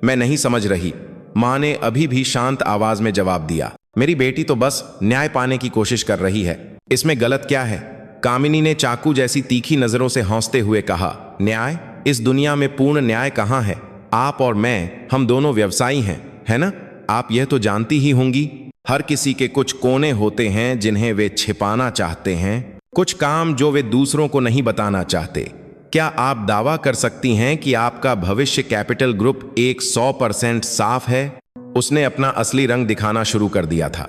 मैं नहीं समझ रही, माँ ने अभी भी शांत आवाज में जवाब दिया। मेरी बेटी तो बस न्याय पाने की कोशिश कर रही है, इसमें गलत क्या है? कामिनी ने चाकू जैसी तीखी नजरों से हंसते हुए कहा। न्याय? इस दुनिया में पूर्ण न्याय कहाँ है? आप और मैं, हम दोनों व्यवसायी हैं, है ना? आप यह तो जानती ही होंगी, हर किसी के कुछ कोने होते हैं जिन्हें वे छिपाना चाहते हैं, कुछ काम जो वे दूसरों को नहीं बताना चाहते। क्या आप दावा कर सकती हैं कि आपका भविष्य कैपिटल ग्रुप 100% साफ है? उसने अपना असली रंग दिखाना शुरू कर दिया था।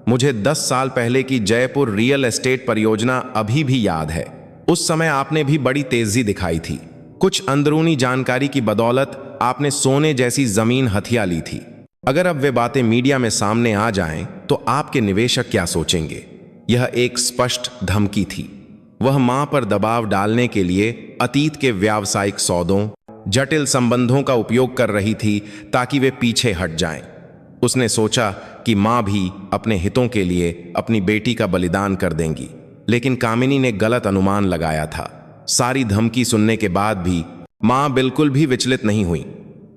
मुझे 10 साल पहले की जयपुर रियल एस्टेट परियोजना अभी भी याद है। उस समय आपने भी बड़ी तेजी दिखाई थी। कुछ अंदरूनी जानकारी की बदौलत आपने सोने जैसी जमीन हथिया ली थी। अगर अब वे बातें मीडिया में सामने आ जाएं, तो आपके निवेशक क्या सोचेंगे? यह एक स्पष्ट धमकी थी। वह मां पर दबाव डालने के लिए अतीत के व्यावसायिक सौदों, जटिल संबंधों का उपयोग कर रही थी ताकि वे पीछे हट जाएं। उसने सोचा कि मां भी अपने हितों के लिए अपनी बेटी का बलिदान कर देंगी, लेकिन कामिनी ने गलत अनुमान लगाया था। सारी धमकी सुनने के बाद भी मां बिल्कुल भी विचलित नहीं हुई।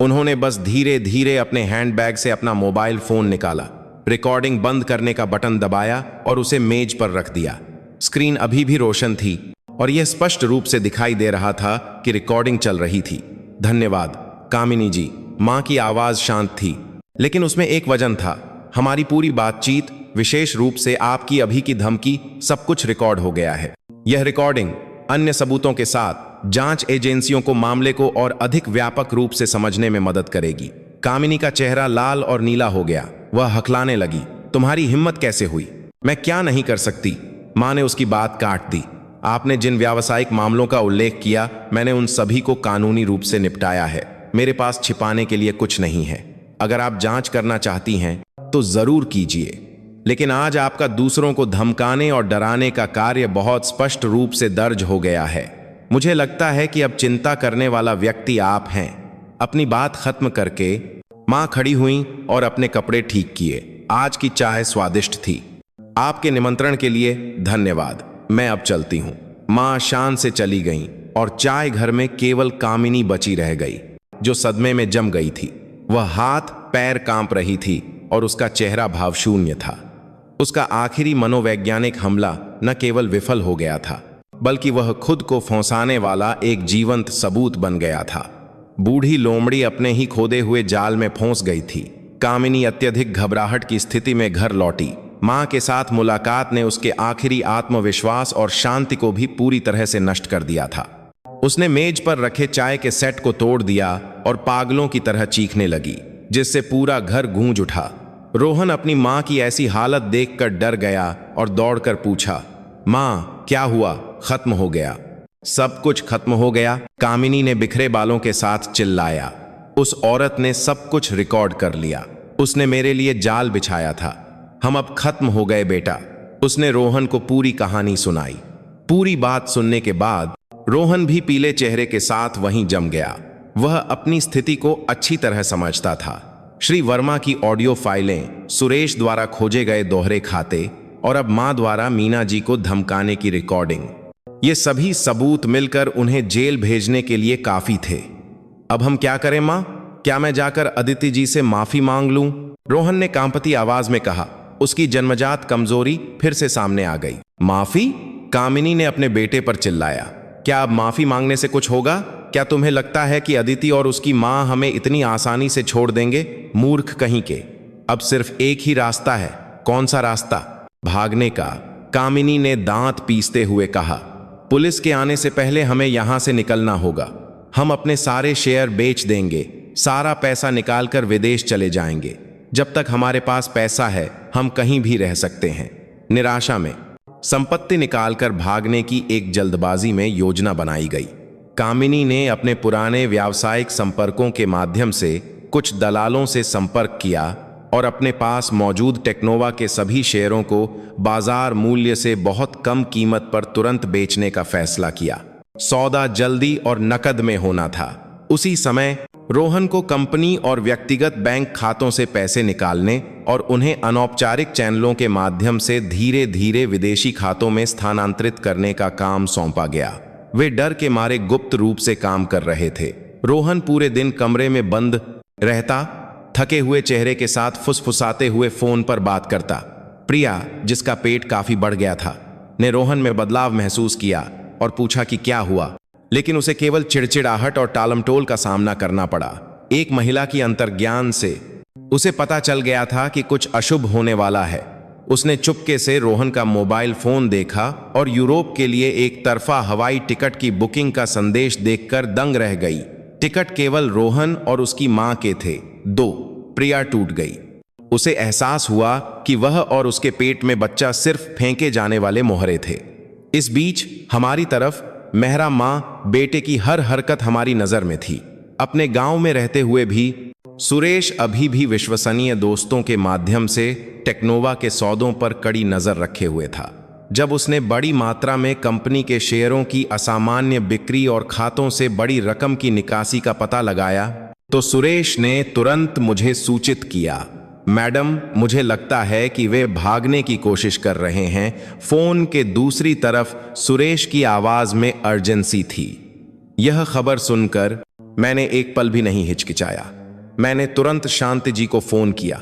उन्होंने बस धीरे धीरे अपने हैंडबैग से अपना मोबाइल फोन निकाला, रिकॉर्डिंग बंद करने का बटन दबाया और उसे मेज पर रख दिया। स्क्रीन अभी भी रोशन थी और यह स्पष्ट रूप से दिखाई दे रहा था कि रिकॉर्डिंग चल रही थी। धन्यवाद कामिनी जी, मां की आवाज शांत थी, लेकिन उसमें एक वजन था। हमारी पूरी बातचीत, विशेष रूप से आपकी अभी की धमकी, सब कुछ रिकॉर्ड हो गया है। यह रिकॉर्डिंग अन्य सबूतों के साथ जांच एजेंसियों को मामले को और अधिक व्यापक रूप से समझने में मदद करेगी। कामिनी का चेहरा लाल और नीला हो गया। वह हकलाने लगी। तुम्हारी हिम्मत कैसे हुई? मैं क्या नहीं कर सकती? मां ने उसकी बात काट दी। आपने जिन व्यावसायिक मामलों का उल्लेख किया, मैंने उन सभी को कानूनी रूप से निपटाया है। मेरे पास छिपाने के लिए कुछ नहीं है। अगर आप जांच करना चाहती हैं तो जरूर कीजिए, लेकिन आज आपका दूसरों को धमकाने और डराने का कार्य बहुत स्पष्ट रूप से दर्ज हो गया है। मुझे लगता है कि अब चिंता करने वाला व्यक्ति आप हैं। अपनी बात खत्म करके मां खड़ी हुई और अपने कपड़े ठीक किए। आज की चाय स्वादिष्ट थी। आपके निमंत्रण के लिए धन्यवाद। मैं अब चलती हूँ। मां शान से चली गईं और चाय घर में केवल कामिनी बची रह गई, जो सदमे में जम गई थी। वह हाथ पैर कांप रही थी और उसका चेहरा भावशून्य था। उसका आखिरी मनोवैज्ञानिक हमला न केवल विफल हो गया था, बल्कि वह खुद को फंसाने वाला एक जीवंत सबूत बन गया था। बूढ़ी लोमड़ी अपने ही खोदे हुए जाल में फंस गई थी। कामिनी अत्यधिक घबराहट की स्थिति में घर लौटी। मां के साथ मुलाकात ने उसके आखिरी आत्मविश्वास और शांति को भी पूरी तरह से नष्ट कर दिया था। उसने मेज पर रखे चाय के सेट को तोड़ दिया और पागलों की तरह चीखने लगी, जिससे पूरा घर गूंज उठा। रोहन अपनी मां की ऐसी हालत देखकर डर गया और दौड़कर पूछा, मां क्या हुआ? खत्म हो गया, सब कुछ खत्म हो गया, कामिनी ने बिखरे बालों के साथ चिल्लाया। उस औरत ने सब कुछ रिकॉर्ड कर लिया। उसने मेरे लिए जाल बिछाया था। हम अब खत्म हो गए बेटा। उसने रोहन को पूरी कहानी सुनाई। पूरी बात सुनने के बाद रोहन भी पीले चेहरे के साथ वहीं जम गया। वह अपनी स्थिति को अच्छी तरह समझता था। श्री वर्मा की ऑडियो फाइलें, सुरेश द्वारा खोजे गए दोहरे खाते और अब मां द्वारा मीना जी को धमकाने की रिकॉर्डिंग, ये सभी सबूत मिलकर उन्हें जेल भेजने के लिए काफी थे। अब हम क्या करें मां? क्या मैं जाकर अदिति जी से माफी मांग लूं? रोहन ने कांपती आवाज में कहा। उसकी जन्मजात कमजोरी फिर से सामने आ गई। माफी? कामिनी ने अपने बेटे पर चिल्लाया। क्या अब माफी मांगने से कुछ होगा? क्या तुम्हें लगता है कि अदिति और उसकी मां हमें इतनी आसानी से छोड़ देंगे? मूर्ख कहीं के। अब सिर्फ एक ही रास्ता है। कौन सा रास्ता? भागने का, कामिनी ने दांत पीसते हुए कहा। पुलिस के आने से पहले हमें यहां से निकलना होगा। हम अपने सारे शेयर बेच देंगे, सारा पैसा निकालकर विदेश चले जाएंगे। जब तक हमारे पास पैसा है हम कहीं भी रह सकते हैं। निराशा में संपत्ति निकालकर भागने की एक जल्दबाजी में योजना बनाई गई। कामिनी ने अपने पुराने व्यावसायिक संपर्कों के माध्यम से कुछ दलालों से संपर्क किया और अपने पास मौजूद टेक्नोवा के सभी शेयरों को बाजार मूल्य से बहुत कम कीमत पर तुरंत बेचने का फैसला किया। सौदा जल्दी और नकद में होना था। उसी समय रोहन को कंपनी और व्यक्तिगत बैंक खातों से पैसे निकालने और उन्हें अनौपचारिक चैनलों के माध्यम से धीरे धीरे विदेशी खातों में स्थानांतरित करने का काम सौंपा गया। वे डर के मारे गुप्त रूप से काम कर रहे थे। रोहन पूरे दिन कमरे में बंद रहता, थके हुए चेहरे के साथ फुसफुसाते हुए फोन पर बात करता। प्रिया, जिसका पेट काफी बढ़ गया था, ने रोहन में बदलाव महसूस किया और पूछा कि क्या हुआ, लेकिन उसे केवल चिड़चिड़ाहट और टालमटोल का सामना करना पड़ा। एक महिला की अंतर्ज्ञान से उसे पता चल गया था कि कुछ अशुभ होने वाला है। उसने चुपके से रोहन का मोबाइल फोन देखा और यूरोप के लिए एक तरफा हवाई टिकट की बुकिंग का संदेश देखकर दंग रह गई। टिकट केवल रोहन और उसकी मां के थे। प्रिया टूट गई। उसे एहसास हुआ कि वह और उसके पेट में बच्चा सिर्फ फेंके जाने वाले मोहरे थे। इस बीच हमारी तरफ मेहरा मां बेटे की हर हरकत हमारी नजर में थी। अपने गांव में रहते हुए भी सुरेश अभी भी विश्वसनीय दोस्तों के माध्यम से टेक्नोवा के सौदों पर कड़ी नजर रखे हुए था। जब उसने बड़ी मात्रा में कंपनी के शेयरों की असामान्य बिक्री और खातों से बड़ी रकम की निकासी का पता लगाया तो सुरेश ने तुरंत मुझे सूचित किया। मैडम, मुझे लगता है कि वे भागने की कोशिश कर रहे हैं। फोन के दूसरी तरफ सुरेश की आवाज में अर्जेंसी थी। यह खबर सुनकर मैंने एक पल भी नहीं हिचकिचाया। मैंने तुरंत शांति जी को फोन किया।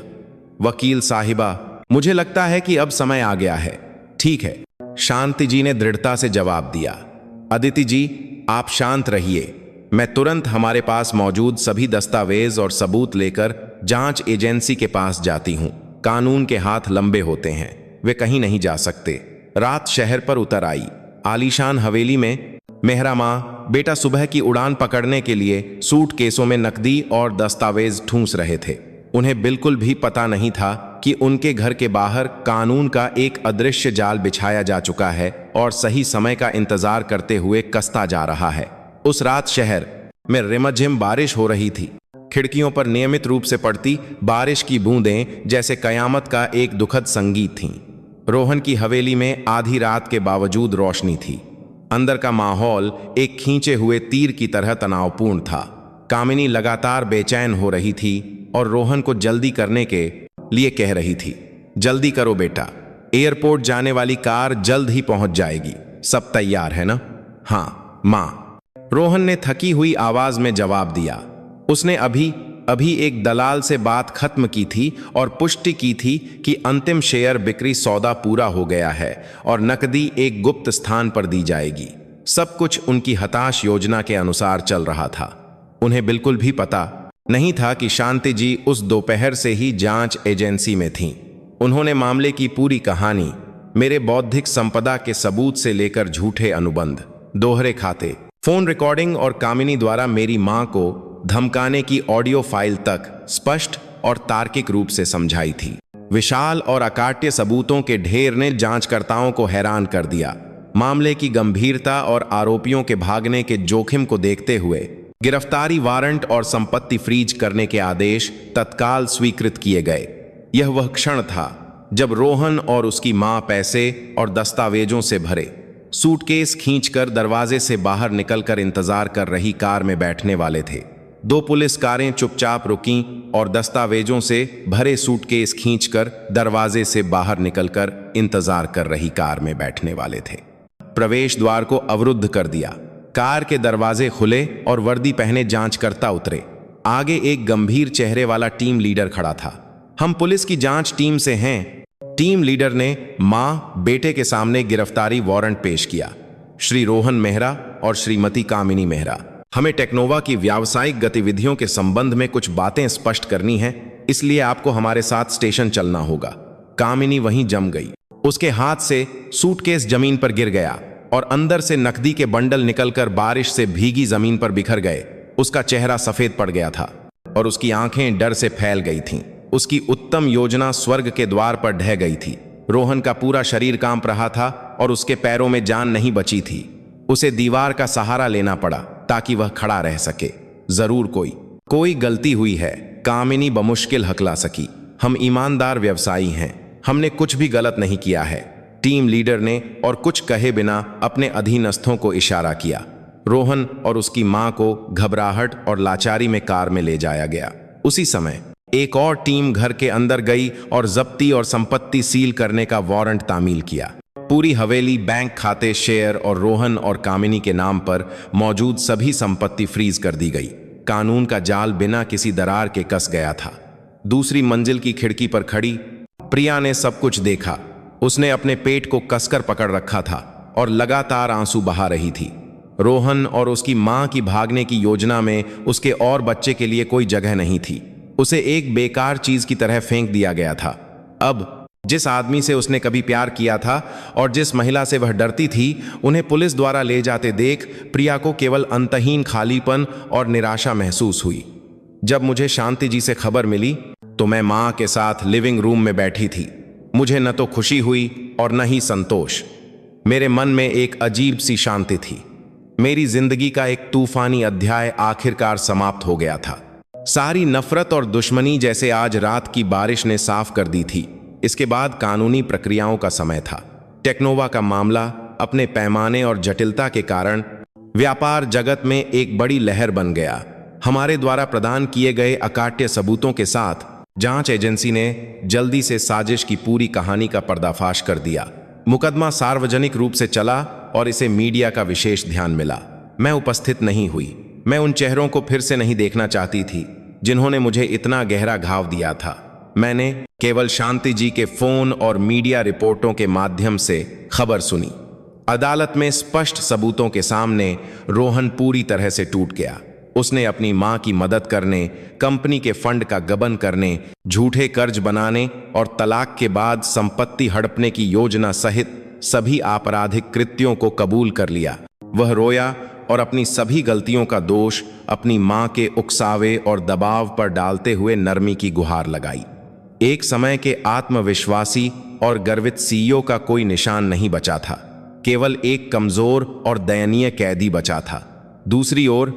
वकील साहिबा, मुझे लगता है कि अब समय आ गया है। ठीक है, शांति जी ने दृढ़ता से जवाब दिया। अदिति जी, आप शांत रहिए। मैं तुरंत हमारे पास मौजूद सभी दस्तावेज और सबूत लेकर जांच एजेंसी के पास जाती हूं। कानून के हाथ लंबे होते हैं, वे कहीं नहीं जा सकते। रात शहर पर उतर आई। आलीशान हवेली में मेहरा मां बेटा सुबह की उड़ान पकड़ने के लिए सूटकेसों में नकदी और दस्तावेज ठूंस रहे थे। उन्हें बिल्कुल भी पता नहीं था कि उनके घर के बाहर कानून का एक अदृश्य जाल बिछाया जा चुका है और सही समय का इंतजार करते हुए कसता जा रहा है। उस रात शहर में रिमझिम बारिश हो रही थी। खिड़कियों पर नियमित रूप से पड़ती बारिश की बूंदें जैसे कयामत का एक दुखद संगीत थीं। रोहन की हवेली में आधी रात के बावजूद रोशनी थी। अंदर का माहौल एक खींचे हुए तीर की तरह तनावपूर्ण था। कामिनी लगातार बेचैन हो रही थी और रोहन को जल्दी करने के लिए कह रही थी। जल्दी करो बेटा, एयरपोर्ट जाने वाली कार जल्द ही पहुंच जाएगी। सब तैयार है ना? हाँ मां, रोहन ने थकी हुई आवाज में जवाब दिया। उसने अभी अभी एक दलाल से बात खत्म की थी और पुष्टि की थी कि अंतिम शेयर बिक्री सौदा पूरा हो गया है और नकदी एक गुप्त स्थान पर दी जाएगी। सब कुछ उनकी हताश योजना के अनुसार चल रहा था। उन्हें बिल्कुल भी पता नहीं था कि शांति जी उस दोपहर से ही जांच एजेंसी में थीं। उन्होंने मामले की पूरी कहानी, मेरे बौद्धिक संपदा के सबूत से लेकर झूठे अनुबंध, दोहरे खाते, फोन रिकॉर्डिंग और कामिनी द्वारा मेरी मां को धमकाने की ऑडियो फाइल तक स्पष्ट और तार्किक रूप से समझाई थी। विशाल और अकाट्य सबूतों के ढेर ने जांचकर्ताओं को हैरान कर दिया। मामले की गंभीरता और आरोपियों के भागने के जोखिम को देखते हुए गिरफ्तारी वारंट और संपत्ति फ्रीज करने के आदेश तत्काल स्वीकृत किए गए। यह वह क्षण था जब रोहन और उसकी मां पैसे और दस्तावेजों से भरे सूटकेस खींचकर दरवाजे से बाहर निकलकर इंतजार कर रही कार में बैठने वाले थे। 2 पुलिस कारें चुपचाप रुकीं और दस्तावेजों से भरे सूटकेस खींचकर दरवाजे से बाहर निकलकर इंतजार कर रही कार में बैठने वाले थे। प्रवेश द्वार को अवरुद्ध कर दिया। कार के दरवाजे खुले और वर्दी पहने जांचकर्ता उतरे। आगे एक गंभीर चेहरे वाला टीम लीडर खड़ा था। हम पुलिस की जांच टीम से हैं। टीम लीडर ने मां बेटे के सामने गिरफ्तारी वारंट पेश किया। श्री रोहन मेहरा और श्रीमती कामिनी मेहरा, हमें टेक्नोवा की व्यावसायिक गतिविधियों के संबंध में कुछ बातें स्पष्ट करनी है, इसलिए आपको हमारे साथ स्टेशन चलना होगा। कामिनी वहीं जम गई। उसके हाथ से सूटकेस जमीन पर गिर गया और अंदर से नकदी के बंडल निकलकर बारिश से भीगी जमीन पर बिखर गए। उसका चेहरा सफेद पड़ गया था और उसकी आंखें डर से फैल गई थीं। उसकी उत्तम योजना स्वर्ग के द्वार पर ढह गई थी। रोहन का पूरा शरीर कांप रहा था और उसके पैरों में जान नहीं बची थी। उसे दीवार का सहारा लेना पड़ा ताकि वह खड़ा रह सके। जरूर कोई गलती हुई है, कामिनी बमुश्किल हकला सकी। हम ईमानदार व्यवसायी हैं, हमने कुछ भी गलत नहीं किया है। टीम लीडर ने और कुछ कहे बिना अपने अधीनस्थों को इशारा किया। रोहन और उसकी मां को घबराहट और लाचारी में कार में ले जाया गया। उसी समय एक और टीम घर के अंदर गई और जब्ती और संपत्ति सील करने का वारंट तामील किया। पूरी हवेली, बैंक खाते, शेयर और रोहन और कामिनी के नाम पर मौजूद सभी संपत्ति फ्रीज कर दी गई। कानून का जाल बिना किसी दरार के कस गया था। दूसरी मंजिल की खिड़की पर खड़ी प्रिया ने सब कुछ देखा। उसने अपने पेट को कसकर पकड़ रखा था और लगातार आंसू बहा रही थी। रोहन और उसकी मां की भागने की योजना में उसके और बच्चे के लिए कोई जगह नहीं थी। उसे एक बेकार चीज की तरह फेंक दिया गया था। अब जिस आदमी से उसने कभी प्यार किया था और जिस महिला से वह डरती थी, उन्हें पुलिस द्वारा ले जाते देख प्रिया को केवल अंतहीन खालीपन और निराशा महसूस हुई। जब मुझे शांति जी से खबर मिली तो मैं मां के साथ लिविंग रूम में बैठी थी। मुझे न तो खुशी हुई और न ही संतोष। मेरे मन में एक अजीब सी शांति थी। मेरी जिंदगी का एक तूफानी अध्याय आखिरकार समाप्त हो गया था। सारी नफरत और दुश्मनी जैसे आज रात की बारिश ने साफ कर दी थी। इसके बाद कानूनी प्रक्रियाओं का समय था। टेक्नोवा का मामला अपने पैमाने और जटिलता के कारण व्यापार जगत में एक बड़ी लहर बन गया। हमारे द्वारा प्रदान किए गए अकाट्य सबूतों के साथ जांच एजेंसी ने जल्दी से साजिश की पूरी कहानी का पर्दाफाश कर दिया। मुकदमा सार्वजनिक रूप से चला और इसे मीडिया का विशेष ध्यान मिला। मैं उपस्थित नहीं हुई। मैं उन चेहरों को फिर से नहीं देखना चाहती थी जिन्होंने मुझे इतना गहरा घाव दिया था। मैंने केवल शांति जी के फोन और मीडिया रिपोर्टों के माध्यम से खबर सुनी। अदालत में स्पष्ट सबूतों के सामने रोहन पूरी तरह से टूट गया। उसने अपनी मां की मदद करने, कंपनी के फंड का गबन करने, झूठे कर्ज बनाने और तलाक के बाद संपत्ति हड़पने की योजना सहित सभी आपराधिक कृत्यों को कबूल कर लिया। वह रोया और अपनी सभी गलतियों का दोष अपनी मां के उकसावे और दबाव पर डालते हुए नरमी की गुहार लगाई। एक समय के आत्मविश्वासी और गर्वित सीईओ का कोई निशान नहीं बचा था। केवल एक कमजोर और दयनीय कैदी बचा था। दूसरी ओर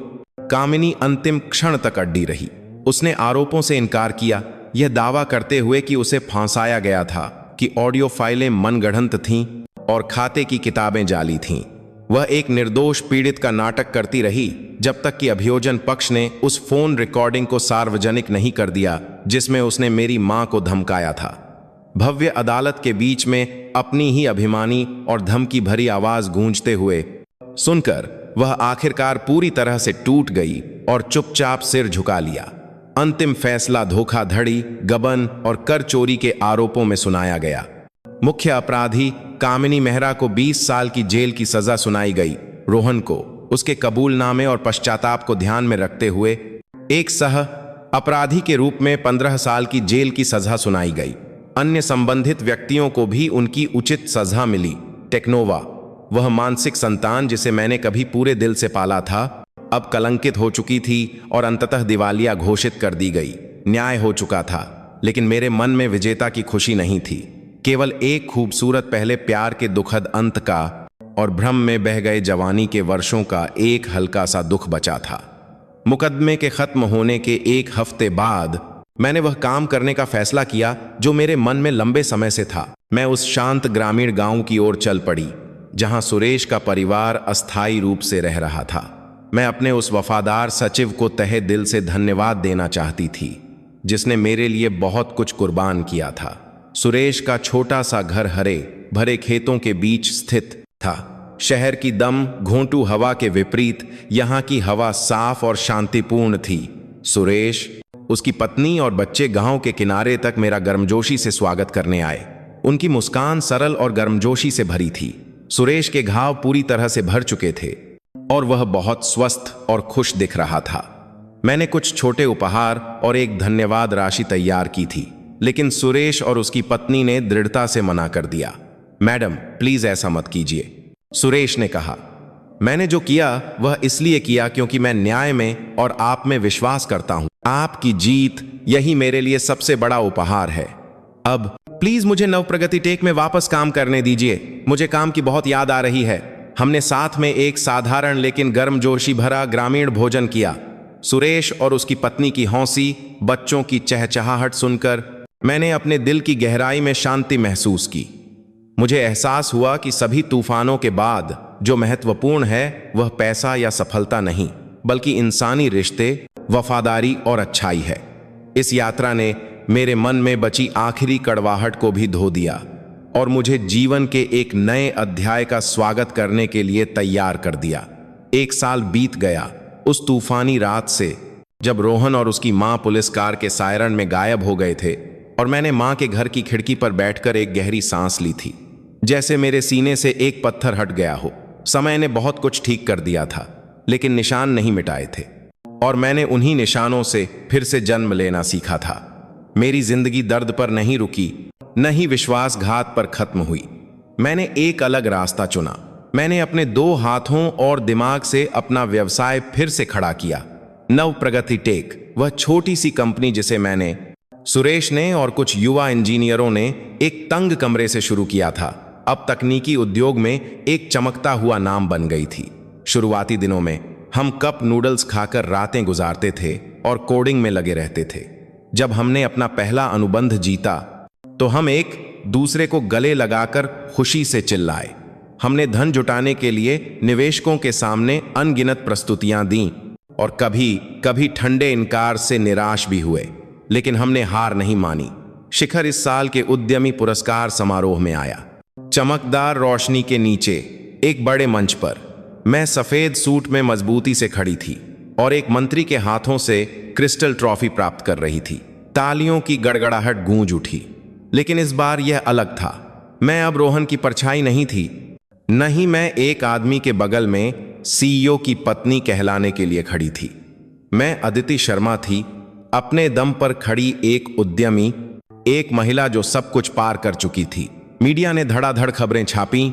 कामिनी अंतिम क्षण तक अड्डी रही। उसने आरोपों से इनकार किया, यह दावा करते हुए कि उसे फांसाया गया था कि ऑडियो फाइलें मनगढ़ंत थीं और खाते की किताबें जाली थीं। वह एक निर्दोष पीड़ित का नाटक करती रही जब तक कि अभियोजन पक्ष ने उस फोन रिकॉर्डिंग को सार्वजनिक नहीं कर दिया जिसमें उसने मेरी मां को धमकाया था। भव्य अदालत के बीच में अपनी ही अभिमानी और धमकी भरी आवाज गूंजते हुए सुनकर वह आखिरकार पूरी तरह से टूट गई और चुपचाप सिर झुका लिया। अंतिम फैसला धोखाधड़ी, गबन और कर चोरी के आरोपों में सुनाया गया। मुख्य अपराधी कामिनी मेहरा को 20 साल की जेल की सजा सुनाई गई। रोहन को उसके कबूलनामे और पश्चाताप को ध्यान में रखते हुए एक सह अपराधी के रूप में 15 साल की जेल की सजा सुनाई गई। अन्य संबंधित व्यक्तियों को भी उनकी उचित सजा मिली। टेक्नोवा, वह मानसिक संतान जिसे मैंने कभी पूरे दिल से पाला था, अब कलंकित हो चुकी थी और अंततः दिवालिया घोषित कर दी गई। न्याय हो चुका था, लेकिन मेरे मन में विजेता की खुशी नहीं थी। केवल एक खूबसूरत पहले प्यार के दुखद अंत का और भ्रम में बह गए जवानी के वर्षों का एक हल्का सा दुख बचा था। मुकदमे के खत्म होने के एक हफ्ते बाद मैंने वह काम करने का फैसला किया जो मेरे मन में लंबे समय से था। मैं उस शांत ग्रामीण गांव की ओर चल पड़ी जहां सुरेश का परिवार अस्थायी रूप से रह रहा था। मैं अपने उस वफादार सचिव को तहे दिल से धन्यवाद देना चाहती थी, जिसने मेरे लिए बहुत कुछ कुर्बान किया था। सुरेश का छोटा सा घर हरे भरे खेतों के बीच स्थित था। शहर की दम घोंटू हवा के विपरीत यहाँ की हवा साफ और शांतिपूर्ण थी। सुरेश, उसकी पत्नी और बच्चे गांव के किनारे तक मेरा गर्मजोशी से स्वागत करने आए। उनकी मुस्कान सरल और गर्मजोशी से भरी थी। सुरेश के घाव पूरी तरह से भर चुके थे और वह बहुत स्वस्थ और खुश दिख रहा था। मैंने कुछ छोटे उपहार और एक धन्यवाद राशि तैयार की थी, लेकिन सुरेश और उसकी पत्नी ने दृढ़ता से मना कर दिया। मैडम, प्लीज ऐसा मत कीजिए, सुरेश ने कहा। मैंने जो किया वह इसलिए किया क्योंकि मैं न्याय में और आप में विश्वास करता हूं। आपकी जीत यही मेरे लिए सबसे बड़ा उपहार है। अब प्लीज मुझे नवप्रगति टेक में वापस काम करने दीजिए। मुझे काम की बहुत याद आ रही है। हमने साथ में एक साधारण लेकिन गर्मजोशी भरा ग्रामीण भोजन किया। सुरेश और उसकी पत्नी की हौंसी, बच्चों की चहचहाहट सुनकर मैंने अपने दिल की गहराई में शांति महसूस की। मुझे एहसास हुआ कि सभी तूफानों के बाद जो महत्वपूर्ण है वह पैसा या सफलता नहीं, बल्कि इंसानी रिश्ते, वफादारी और अच्छाई है। इस यात्रा ने मेरे मन में बची आखिरी कड़वाहट को भी धो दिया और मुझे जीवन के एक नए अध्याय का स्वागत करने के लिए तैयार कर दिया। 1 साल बीत गया उस तूफानी रात से, जब रोहन और उसकी मां पुलिस कार के सायरन में गायब हो गए थे और मैंने मां के घर की खिड़की पर बैठकर एक गहरी सांस ली थी, जैसे मेरे सीने से एक पत्थर हट गया हो। समय ने बहुत कुछ ठीक कर दिया था, लेकिन निशान नहीं मिटाए थे और मैंने उन्हीं निशानों से फिर से जन्म लेना सीखा था। मेरी जिंदगी दर्द पर नहीं रुकी, न ही विश्वासघात पर खत्म हुई। मैंने एक अलग रास्ता चुना। मैंने अपने 2 हाथों और दिमाग से अपना व्यवसाय फिर से खड़ा किया। नवप्रगति टेक, वह छोटी सी कंपनी जिसे मैंने, सुरेश ने और कुछ युवा इंजीनियरों ने एक तंग कमरे से शुरू किया था, अब तकनीकी उद्योग में एक चमकता हुआ नाम बन गई थी। शुरुआती दिनों में हम कप नूडल्स खाकर रातें गुजारते थे और कोडिंग में लगे रहते थे। जब हमने अपना पहला अनुबंध जीता तो हम एक दूसरे को गले लगाकर खुशी से चिल्लाए। हमने धन जुटाने के लिए निवेशकों के सामने अनगिनत प्रस्तुतियां दी और कभी कभी ठंडे इनकार से निराश भी हुए, लेकिन हमने हार नहीं मानी। शिखर इस साल के उद्यमी पुरस्कार समारोह में आया। चमकदार रोशनी के नीचे एक बड़े मंच पर मैं सफेद सूट में मजबूती से खड़ी थी और एक मंत्री के हाथों से क्रिस्टल ट्रॉफी प्राप्त कर रही थी। तालियों की गड़गड़ाहट गूंज उठी, लेकिन इस बार यह अलग था। मैं अब रोहन की परछाई नहीं थी, न ही मैं एक आदमी के बगल में सीईओ की पत्नी कहलाने के लिए खड़ी थी। मैं अदिति शर्मा थी, अपने दम पर खड़ी एक उद्यमी, एक महिला जो सब कुछ पार कर चुकी थी। मीडिया ने धड़ाधड़ खबरें छापी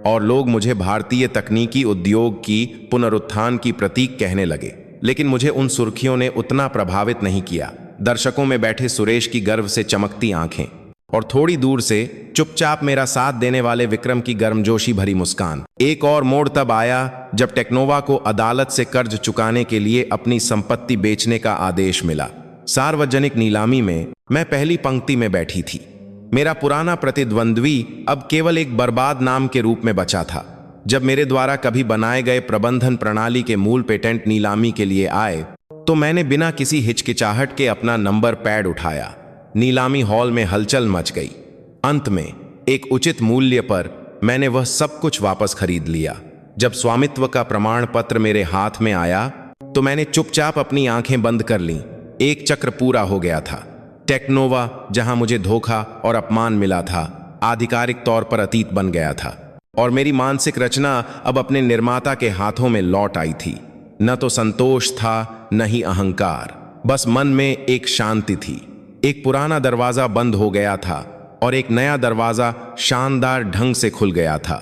और लोग मुझे भारतीय तकनीकी उद्योग की पुनरुत्थान की प्रतीक कहने लगे, लेकिन मुझे उन सुर्खियों ने उतना प्रभावित नहीं किया। दर्शकों में बैठे सुरेश की गर्व से चमकती आंखें और थोड़ी दूर से चुपचाप मेरा साथ देने वाले विक्रम की गर्मजोशी भरी मुस्कान। एक और मोड़ तब आया जब टेक्नोवा को अदालत से कर्ज चुकाने के लिए अपनी संपत्ति बेचने का आदेश मिला। सार्वजनिक नीलामी में मैं पहली पंक्ति में बैठी थी। मेरा पुराना प्रतिद्वंद्वी अब केवल एक बर्बाद नाम के रूप में बचा था। जब मेरे द्वारा कभी बनाए गए प्रबंधन प्रणाली के मूल पेटेंट नीलामी के लिए आए तो मैंने बिना किसी हिचकिचाहट के अपना नंबर पैड उठाया। नीलामी हॉल में हलचल मच गई। अंत में एक उचित मूल्य पर मैंने वह सब कुछ वापस खरीद लिया। जब स्वामित्व का प्रमाण पत्र मेरे हाथ में आया तो मैंने चुपचाप अपनी आंखें बंद कर लीं। एक चक्र पूरा हो गया था। टेक्नोवा, जहां मुझे धोखा और अपमान मिला था, आधिकारिक तौर पर अतीत बन गया था और मेरी मानसिक रचना अब अपने निर्माता के हाथों में लौट आई थी। न तो संतोष था, न ही अहंकार, बस मन में एक शांति थी। एक पुराना दरवाजा बंद हो गया था और एक नया दरवाजा शानदार ढंग से खुल गया था।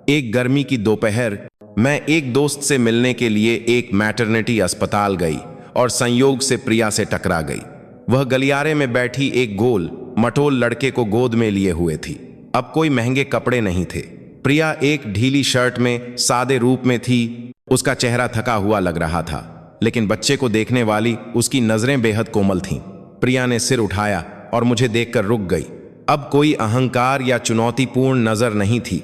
एक गर्मी की दोपहर मैं एक दोस्त से मिलने के लिए एक मैटरनिटी अस्पताल गई और संयोग से प्रिया से टकरा गई। वह गलियारे में बैठी एक गोल मटोल लड़के को गोद में लिए हुए थी। अब कोई महंगे कपड़े नहीं थे। प्रिया एक ढीली शर्ट में सादे रूप में थी। उसका चेहरा थका हुआ लग रहा था, लेकिन बच्चे को देखने वाली उसकी नजरें बेहद कोमल थीं। प्रिया ने सिर उठाया और मुझे देखकर रुक गई। अब कोई अहंकार या चुनौतीपूर्ण नजर नहीं थी।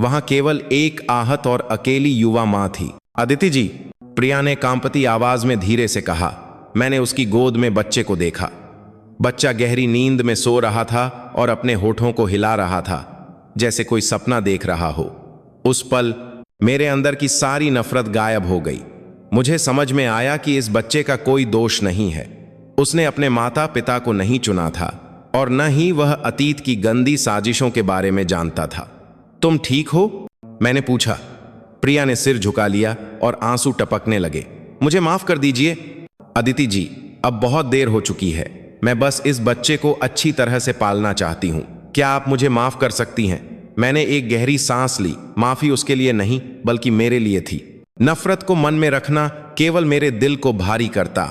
वहां केवल एक आहत और अकेली युवा मां थी। अदिति जी, प्रिया ने कांपती आवाज में धीरे से कहा। मैंने उसकी गोद में बच्चे को देखा। बच्चा गहरी नींद में सो रहा था और अपने होठों को हिला रहा था, जैसे कोई सपना देख रहा हो। उस पल मेरे अंदर की सारी नफरत गायब हो गई। मुझे समझ में आया कि इस बच्चे का कोई दोष नहीं है। उसने अपने माता पिता को नहीं चुना था और न ही वह अतीत की गंदी साजिशों के बारे में जानता था। तुम ठीक हो? मैंने पूछा। प्रिया ने सिर झुका लिया और आंसू टपकने लगे। मुझे माफ कर दीजिए अदिति जी, अब बहुत देर हो चुकी है। मैं बस इस बच्चे को अच्छी तरह से पालना चाहती हूँ। क्या आप मुझे माफ कर सकती हैं? मैंने एक गहरी सांस ली। माफी उसके लिए नहीं, बल्कि मेरे लिए थी। नफरत को मन में रखना केवल मेरे दिल को भारी करता।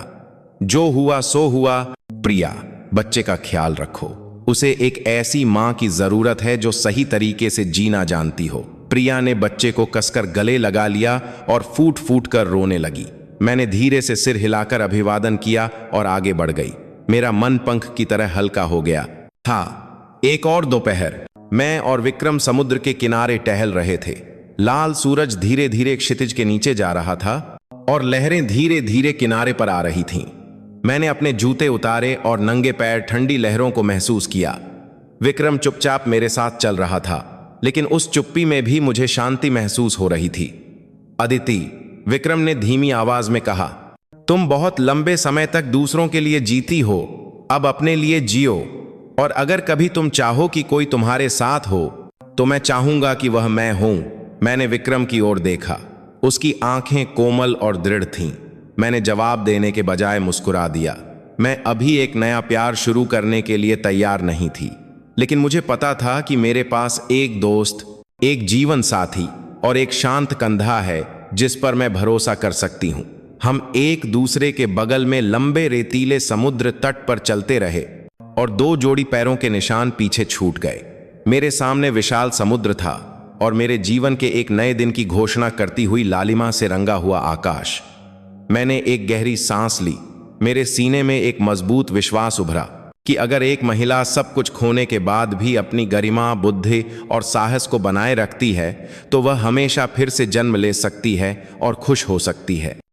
जो हुआ सो हुआ। प्रिया, बच्चे का ख्याल रखो। उसे एक ऐसी मां की जरूरत है जो सही तरीके से जीना जानती हो। प्रिया ने बच्चे को कसकर गले लगा लिया और फूट फूट कर रोने लगी। मैंने धीरे से सिर हिलाकर अभिवादन किया और आगे बढ़ गई। मेरा मन पंख की तरह हल्का हो गया था। एक और दोपहर मैं और विक्रम समुद्र के किनारे टहल रहे थे। लाल सूरज धीरे धीरे क्षितिज के नीचे जा रहा था और लहरें धीरे धीरे किनारे पर आ रही थीं। मैंने अपने जूते उतारे और नंगे पैर ठंडी लहरों को महसूस किया। विक्रम चुपचाप मेरे साथ चल रहा था, लेकिन उस चुप्पी में भी मुझे शांति महसूस हो रही थी। अदिति, विक्रम ने धीमी आवाज में कहा, तुम बहुत लंबे समय तक दूसरों के लिए जीती हो, अब अपने लिए जियो। और अगर कभी तुम चाहो कि कोई तुम्हारे साथ हो, तो मैं चाहूंगा कि वह मैं हूं। मैंने विक्रम की ओर देखा। उसकी आंखें कोमल और दृढ़ थीं। मैंने जवाब देने के बजाय मुस्कुरा दिया। मैं अभी एक नया प्यार शुरू करने के लिए तैयार नहीं थी, लेकिन मुझे पता था कि मेरे पास एक दोस्त, एक जीवन साथी और एक शांत कंधा है जिस पर मैं भरोसा कर सकती हूं। हम एक दूसरे के बगल में लंबे रेतीले समुद्र तट पर चलते रहे और दो जोड़ी पैरों के निशान पीछे छूट गए। मेरे सामने विशाल समुद्र था और मेरे जीवन के एक नए दिन की घोषणा करती हुई लालिमा से रंगा हुआ आकाश। मैंने एक गहरी सांस ली। मेरे सीने में एक मजबूत विश्वास उभरा कि अगर एक महिला सब कुछ खोने के बाद भी अपनी गरिमा, बुद्धि और साहस को बनाए रखती है, तो वह हमेशा फिर से जन्म ले सकती है और खुश हो सकती है।